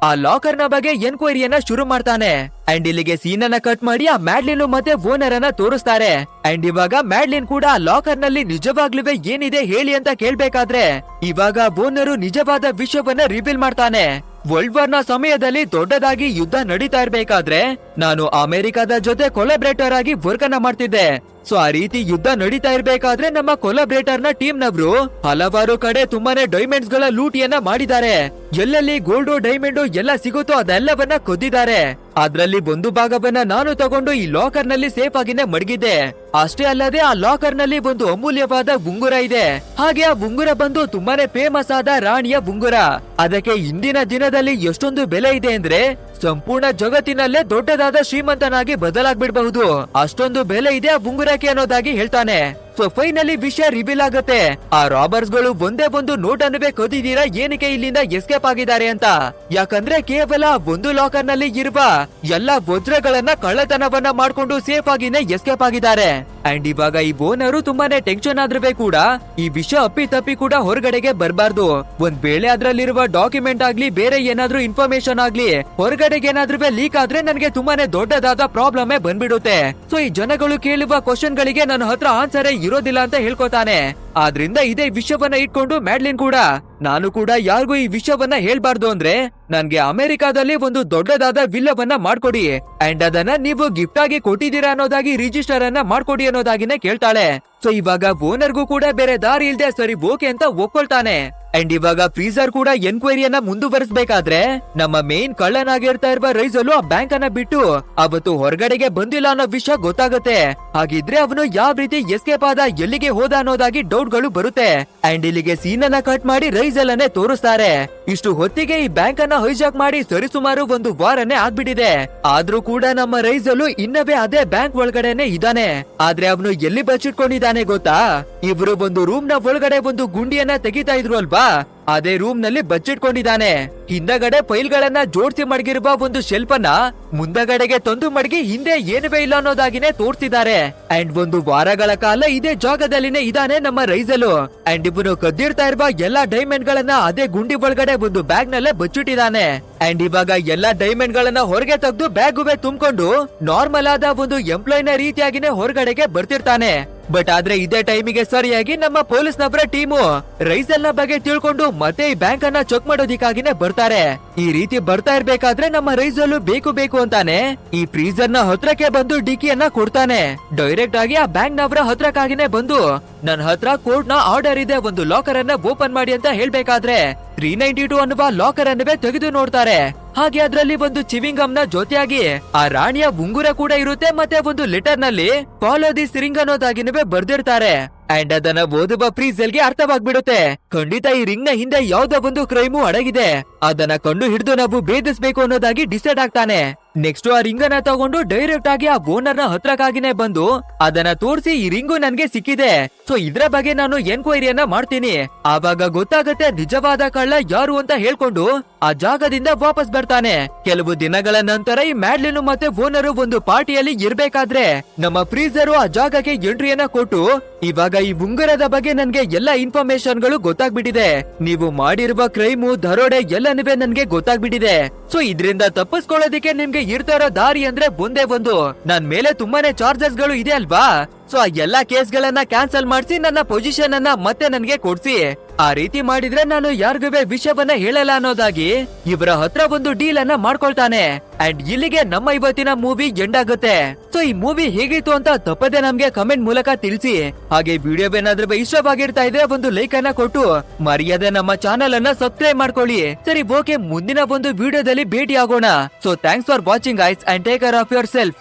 ಆ ಲಾಕರ್ ನ ಬಗ್ಗೆ ಎನ್ಕ್ವೈರಿಯನ್ನ ಶುರು ಮಾಡ್ತಾನೆ. ಅಂಡ್ ಇಲ್ಲಿಗೆ ಸೀನ್ ಅನ್ನ ಕಟ್ ಮಾಡಿ ಆ ಮ್ಯಾಡ್ಲಿನ್ ಮತ್ತೆ ಓನರ್ ಅನ್ನ ತೋರಿಸ್ತಾರೆ. ಅಂಡ್ ಇವಾಗ ಮ್ಯಾಡ್ಲಿನ್ ಕೂಡ ಆ ಲಾಕರ್ ನಲ್ಲಿ ನಿಜವಾಗ್ಲೂ ಏನಿದೆ ಹೇಳಿ ಅಂತ ಕೇಳ್ಬೇಕಾದ್ರೆ ಇವಾಗ ಓನರು ನಿಜವಾದ ವಿಷಯವನ್ನ ರಿವೀಲ್ ಮಾಡ್ತಾನೆ. ವರ್ಲ್ಡ್ ವಾರ್ ನ ಸಮಯದಲ್ಲಿ ದೊಡ್ಡದಾಗಿ ಯುದ್ಧ ನಡೀತಾ ಇರ್ಬೇಕಾದ್ರೆ ನಾನು ಅಮೆರಿಕದ ಜೊತೆ ಕೊಲಾಬ್ರೇಟರ್ ಆಗಿ ವರ್ಕ್ ಅನ್ನ ಮಾಡ್ತಿದ್ದೆ. ಸೊ ಆ ರೀತಿ ಯುದ್ಧ ನಡೀತಾ ಇರ್ಬೇಕಾದ್ರೆ ನಮ್ಮ ಕೊಲಾಬ್ರೇಟರ್ ನ ಟೀಮ್ ನವರು ಹಲವಾರು ಕಡೆ ತುಂಬಾನೇ ಡೈಮಂಡ್ಸ್ ಗಳ ಲೂಟಿಯನ್ನ ಮಾಡಿದ್ದಾರೆ. ಎಲ್ಲೆಲ್ಲಿ ಗೋಲ್ಡ್ ಡೈಮಂಡ್ ಎಲ್ಲ ಸಿಗುತ್ತೋ ಅದೆಲ್ಲವನ್ನ ಕೊದ್ದಿದ್ದಾರೆ. ಅದ್ರಲ್ಲಿ ಒಂದು ಭಾಗವನ್ನ ನಾನು ತಗೊಂಡು ಈ ಲಾಕರ್ ನಲ್ಲಿ ಸೇಫ್ ಆಗಿನೇ ಮಡಗಿದ್ದೆ. ಅಷ್ಟೇ ಅಲ್ಲದೆ ಆ ಲಾಕರ್ ನಲ್ಲಿ ಒಂದು ಅಮೂಲ್ಯವಾದ ಉಂಗುರ ಇದೆ. ಹಾಗೆ ಆ ಉಂಗುರ ಬಂದು ತುಂಬಾನೇ ಫೇಮಸ್ ಆದ ರಾಣಿಯ ಉಂಗುರ. ಅದಕ್ಕೆ ಇಂದಿನ ದಿನದಲ್ಲಿ ಎಷ್ಟೊಂದು ಬೆಲೆ ಇದೆ ಅಂದ್ರೆ ಸಂಪೂರ್ಣ ಜಗತ್ತಿನಲ್ಲೇ ದೊಡ್ಡದಾದ ಶ್ರೀಮಂತನಾಗಿ ಬದಲಾಗ್ಬಿಡ್ಬಹುದು, ಅಷ್ಟೊಂದು ಬೆಲೆ ಇದೆ ಆ ಉಂಗುರಕ್ಕೆ ಅನ್ನೋದಾಗಿ ಹೇಳ್ತಾನೆ. ಸೊ ಫೈನಲಿ ವಿಷಯ ರಿವೀಲ್ ಆಗುತ್ತೆ. ಆ ರಾಬರ್ಸ್ ಗಳು ಒಂದೇ ಒಂದು ನೋಟ್ ಅನ್ನುವೇ ಕದಿದೀರಾ ಏನಕ್ಕೆ ಇಲ್ಲಿಂದ ಎಸ್ಕೇಪ್ ಆಗಿದ್ದಾರೆ ಅಂತ. ಯಾಕಂದ್ರೆ ಕೇವಲ ಒಂದು ಲಾಕರ್ ನಲ್ಲಿ ಇರುವ ಎಲ್ಲಾ ವಜ್ರಗಳನ್ನ ಕಳ್ಳತನವನ್ನ ಮಾಡ್ಕೊಂಡು ಸೇಫ್ ಆಗಿನೇ ಎಸ್ಕೇಪ್ ಆಗಿದ್ದಾರೆ. ಅಂಡ್ ಇವಾಗ ಈ ಓನರು ತುಂಬಾನೇ ಟೆನ್ಷನ್ ಆದ್ರೂ ಕೂಡ ಈ ವಿಷಯ ಅಪ್ಪಿ ತಪ್ಪಿ ಕೂಡ ಹೊರಗಡೆಗೆ ಬರಬಾರ್ದು. ಒಂದ್ ವೇಳೆ ಅದ್ರಲ್ಲಿರುವ ಡಾಕ್ಯುಮೆಂಟ್ ಆಗ್ಲಿ ಬೇರೆ ಏನಾದ್ರೂ ಇನ್ಫಾರ್ಮೇಶನ್ ಆಗ್ಲಿ ಹೊರಗಡೆಗೆ ಏನಾದ್ರೂ ಲೀಕ್ ಆದ್ರೆ ನನಗೆ ತುಂಬಾನೇ ದೊಡ್ಡದಾದ ಪ್ರಾಬ್ಲಮ್ ಬಂದ್ಬಿಡುತ್ತೆ. ಸೊ ಈ ಜನಗಳು ಕೇಳುವ ಕ್ವಶನ್ ಗಳಿಗೆ ನನ್ನ ಹತ್ರ ಆನ್ಸರೇ ಇರೋದಿಲ್ಲ ಅಂತ ಹೇಳ್ಕೊತಾನೆ. ಆದ್ರಿಂದ ಇದೇ ವಿಷಯವನ್ನ ಇಟ್ಕೊಂಡು ಮ್ಯಾಡ್ಲಿನ್ ಕೂಡ ನಾನು ಕೂಡ ಯಾರಿಗೂ ಈ ವಿಷಯವನ್ನ ಹೇಳ್ಬಾರ್ದು ಅಂದ್ರೆ ನನ್ಗೆ ಅಮೆರಿಕಾದಲ್ಲಿ ಒಂದು ದೊಡ್ಡದಾದ ವಿಲ್ಲವನ್ನ ಮಾಡ್ಕೊಡಿ ಅಂಡ್ ಅದನ್ನ ನೀವು ಗಿಫ್ಟ್ ಆಗಿ ಕೊಟ್ಟಿದ್ದೀರಾ ಅನ್ನೋದಾಗಿ ರಿಜಿಸ್ಟರ್ ಅನ್ನ ಮಾಡ್ಕೊಡಿ ಅನ್ನೋದಾಗಿನೇ ಕೇಳ್ತಾಳೆ. ಸೊ ಇವಾಗ ಓನರ್ಗೂ ಕೂಡ ಬೇರೆ ದಾರಿ ಇಲ್ದೆ ಸರಿ ಓಕೆ ಅಂತ ಒಪ್ಕೊಳ್ತಾನೆ. ಅಂಡ್ ಇವಾಗ ಫ್ರೀಸರ್ ಕೂಡ ಎನ್ಕ್ವೈರಿಯನ್ನ ಮುಂದುವರಿಸಬೇಕಾದ್ರೆ ನಮ್ಮ ಮೇನ್ ಕಳ್ಳನಾಗಿರ್ತಾ ಇರುವ ರೈಸಲು ಆ ಬ್ಯಾಂಕ್ ಅನ್ನ ಬಿಟ್ಟು ಅವತ್ತು ಹೊರಗಡೆಗೆ ಬಂದಿಲ್ಲ ಅನ್ನೋ ವಿಷಯ ಗೊತ್ತಾಗುತ್ತೆ. ಹಾಗಿದ್ರೆ ಅವನು ಯಾವ ರೀತಿ ಎಸ್ಕೇಪ್ ಆದ, ಎಲ್ಲಿಗೆ ಹೋದ ಅನ್ನೋದಾಗಿ ಡೌಟ್ ಗಳು ಬರುತ್ತೆ. ಅಂಡ್ ಇಲ್ಲಿಗೆ ಸೀನ್ ಅನ್ನ ಕಟ್ ಮಾಡಿ ರೈಸಲ್ ಅನ್ನೇ ತೋರಿಸ್ತಾರೆ. ಇಷ್ಟು ಹೊತ್ತಿಗೆ ಈ ಬ್ಯಾಂಕ್ ಅನ್ನ ಹೈಜಾಕ್ ಮಾಡಿ ಸರಿಸುಮಾರು ಒಂದು ವಾರನೇ ಆಗ್ಬಿಟ್ಟಿದೆ. ಆದ್ರೂ ಕೂಡ ನಮ್ಮ ರೈಸಲು ಇನ್ನವೇ ಅದೇ ಬ್ಯಾಂಕ್ ಒಳಗಡೆನೆ ಇದ್ದಾನೆ. ಆದ್ರೆ ಅವನು ಎಲ್ಲಿ ಬಚ್ಚಿಟ್ಕೊಂಡಿದ್ದಾನೆ ಗೊತ್ತಾ? ಇಬ್ರು ಒಂದು ರೂಮ್ ನ ಒಳಗಡೆ ಒಂದು ಗುಂಡಿಯನ್ನ ತೆಗಿತಾ ಇದ್ರು ಅಲ್ವಾ, ಅದೇ ರೂಮ್ ನಲ್ಲಿ ಬಚ್ಚಿಟ್ಕೊಂಡಿದ್ದಾನೆ. ಹಿಂದಗಡೆ ಫೈಲ್ ಗಳನ್ನ ಜೋಡಿಸಿ ಮಡಗಿರುವ ಒಂದು ಶೆಲ್ಫ್ ಅನ್ನ ಮುಂದಗಡೆಗೆ ತಂದು ಮಡಗಿ ಹಿಂದೆ ಏನುವೇ ಇಲ್ಲ ಅನ್ನೋದಾಗಿನೇ ತೋರಿಸಿದ್ದಾರೆ. ಅಂಡ್ ಒಂದು ವಾರಗಳ ಕಾಲ ಇದೇ ಜಾಗದಲ್ಲಿನೇ ಇದ್ದಾನೆ ನಮ್ಮ ರೈಸಲು. ಅಂಡ್ ಇವನು ಕದ್ದಿರ್ತಾ ಇರುವ ಎಲ್ಲಾ ಡೈಮಂಡ್ ಗಳನ್ನ ಅದೇ ಗುಂಡಿ ಒಳಗಡೆ ಒಂದು ಬ್ಯಾಗ್ ನಲ್ಲೇ ಬಚ್ಚಿಟ್ಟಿದ್ದಾನೆ. ಅಂಡ್ ಇವಾಗ ಎಲ್ಲಾ ಡೈಮಂಡ್ ಗಳನ್ನ ಹೊರಗೆ ತೆಗೆದು ಬ್ಯಾಗುವೆ ತುಂಬಿಕೊಂಡು ನಾರ್ಮಲ್ ಆದ ಒಂದು ಎಂಪ್ಲಾಯ್ನ ರೀತಿಯಾಗಿನೇ ಹೊರಗಡೆಗೆ ಬರ್ತಿರ್ತಾನೆ. ಬಟ್ ಆದ್ರೆ ಇದೇ ಟೈಮಿಗೆ ಸರಿಯಾಗಿ ನಮ್ಮ ಪೊಲೀಸ್ ನವರ ಟೀಮು ರೈಸಲ್ ನ ಬಗ್ಗೆ ತಿಳ್ಕೊಂಡು ಮತ್ತೆ ಈ ಬ್ಯಾಂಕ್ ಅನ್ನ ಚೆಕ್ ಮಾಡೋದಿಕ್ಕಾಗಿನೇ ಬರ್ತಾರೆ. ಈ ರೀತಿ ಬರ್ತಾ ಇರ್ಬೇಕಾದ್ರೆ ನಮ್ಮ ರೈಸಲ್ ಬೇಕು ಅಂತಾನೆ ಈ ಫ್ರೀಸರ್ ನ ಹತ್ರಕ್ಕೆ ಬಂದು ಡಿಕಿಯನ್ನ ಕೊಡ್ತಾನೆ. ಡೈರೆಕ್ಟ್ ಆಗಿ ಆ ಬ್ಯಾಂಕ್ ನವರ ಹತ್ರಕ್ಕಾಗಿನೇ ಬಂದು ನನ್ನ ಹತ್ರ ಕೋರ್ಟ್ ನ ಆರ್ಡರ್ ಇದೆ, ಒಂದು ಲಾಕರ್ ಅನ್ನ ಓಪನ್ ಮಾಡಿ ಅಂತ ಹೇಳ್ಬೇಕಾದ್ರೆ 392 ಅನ್ನುವ ಲಾಕರ್ ಅನ್ನವೇ ತೆಗೆದು ನೋಡ್ತಾರೆ. ಹಾಗೆ ಅದರಲ್ಲಿ ಒಂದು ಚಿವಿಂಗ್ ಗಮ್ ನ ಜೊತೆಯಾಗಿ ಆ ರಾಣಿಯ ಉಂಗುರ ಕೂಡ ಇರುತ್ತೆ, ಮತ್ತೆ ಒಂದು ಲೆಟರ್ ನಲ್ಲಿ ಫಾಲೋ ದಿ ರಿಂಗ್ ಅನ್ನೋದಾಗಿನವೇ ಬರ್ದಿರ್ತಾರೆ. ಅಂಡ್ ಅದನ್ನ ಓದುವ ಫ್ರೀಸಲ್ ಗೆ ಅರ್ಥವಾಗ್ಬಿಡುತ್ತೆ, ಖಂಡಿತ ಈ ರಿಂಗ್ ನ ಹಿಂದೆ ಯಾವ್ದೋ ಒಂದು ಕ್ರೈಮು ಅಡಗಿದೆ, ಅದನ್ನ ಕಂಡು ಹಿಡಿದು ನಾವು ಭೇದಿಸ್ಬೇಕು ಅನ್ನೋದಾಗಿ ಡಿಸೈಡ್ ಆಗ್ತಾನೆ. ನೆಕ್ಸ್ಟ್ ಆ ರಿಂಗ್ ಅನ್ನ ತಗೊಂಡು ಡೈರೆಕ್ಟ್ ಆಗಿ ಆ ಓನರ್ ನ ಹತ್ರಕ್ಕಾಗಿನೇ ಬಂದು ಅದನ್ನ ತೋರಿಸಿ ಈ ರಿಂಗು ನನ್ಗೆ ಸಿಕ್ಕಿದೆ, ಸೊ ಇದ್ರ ಬಗ್ಗೆ ನಾನು ಎನ್ಕ್ವೈರಿಯನ್ನ ಮಾಡ್ತೀನಿ, ಆವಾಗ ಗೊತ್ತಾಗತ್ತೆ ನಿಜವಾದ ಕಳ್ಳ ಯಾರು ಅಂತ ಹೇಳ್ಕೊಂಡು ಆ ಜಾಗದಿಂದ ವಾಪಸ್ ಬರ್ತಾನೆ. ಕೆಲವು ದಿನಗಳ ನಂತರ ಈ ಮ್ಯಾಡ್ಲಿನ್ ಮತ್ತೆ ಓನರು ಒಂದು ಪಾರ್ಟಿಯಲ್ಲಿ ಇರ್ಬೇಕಾದ್ರೆ ನಮ್ಮ ಫ್ರೀಸರು ಆ ಜಾಗಕ್ಕೆ ಎಂಟ್ರಿಯನ್ನ ಕೊಟ್ಟು ಇವಾಗ ಈ ಉಂಗುರದ ಬಗ್ಗೆ ನನ್ಗೆ ಎಲ್ಲಾ ಇನ್ಫಾರ್ಮೇಶನ್ ಗಳು ಗೊತ್ತಾಗ್ಬಿಟ್ಟಿದೆ, ನೀವು ಮಾಡಿರುವ ಕ್ರೈಮು ದರೋಡೆ ಎಲ್ಲನೂ ನನ್ಗೆ ಗೊತ್ತಾಗ್ಬಿಟ್ಟಿದೆ, ಸೊ ಇದ್ರಿಂದ ತಪ್ಪಿಸ್ಕೊಳ್ಳೋದಿಕ್ಕೆ ನಿಮ್ಗೆ ಇರ್ತಾ ಇರೋ ದಾರಿ ಅಂದ್ರೆ ಒಂದೇ ಒಂದು, ನನ್ ಮೇಲೆ ತುಂಬಾನೇ ಚಾರ್ಜಸ್ ಗಳು ಇದೆ ಅಲ್ವಾ, ಸೊ ಆ ಎಲ್ಲಾ ಕೇಸ್ ಗಳನ್ನ ಕ್ಯಾನ್ಸಲ್ ಮಾಡಿಸಿ ನನ್ನ ಪೊಸಿಷನ್ ಅನ್ನ ಮತ್ತೆ ನನ್ಗೆ ಕೊಡ್ಸಿ, ಆ ರೀತಿ ಮಾಡಿದ್ರೆ ನಾನು ಯಾರಿಗೂ ವಿಷಯವನ್ನ ಹೇಳಲ್ಲ ಅನ್ನೋದಾಗಿ ಇವರ ಹತ್ರ ಒಂದು ಡೀಲ್ ಅನ್ನ ಮಾಡ್ಕೊಳ್ತಾನೆ. ಅಂಡ್ ಇಲ್ಲಿಗೆ ನಮ್ಮ ಇವತ್ತಿನ ಮೂವಿ ಎಂಡ್ ಆಗುತ್ತೆ. ಸೊ ಈ ಮೂವಿ ಹೇಗಿತ್ತು ಅಂತ ತಪ್ಪದೆ ನಮ್ಗೆ ಕಮೆಂಟ್ ಮೂಲಕ ತಿಳಿಸಿ. ಹಾಗೆ ವಿಡಿಯೋ ಏನಾದ್ರೂ ಇಷ್ಟವಾಗಿರ್ತಾ ಇದ್ರೆ ಒಂದು ಲೈಕ್ ಅನ್ನ ಕೊಟ್ಟು ಮರ್ಯಾದೆ ನಮ್ಮ ಚಾನೆಲ್ ಅನ್ನ ಸಬ್ಸ್ಕ್ರೈಬ್ ಮಾಡ್ಕೊಳ್ಳಿ. ಸರಿ ಓಕೆ, ಮುಂದಿನ ಒಂದು ವಿಡಿಯೋದಲ್ಲಿ ಭೇಟಿ ಆಗೋಣ. So thanks for watching guys and take care of your self.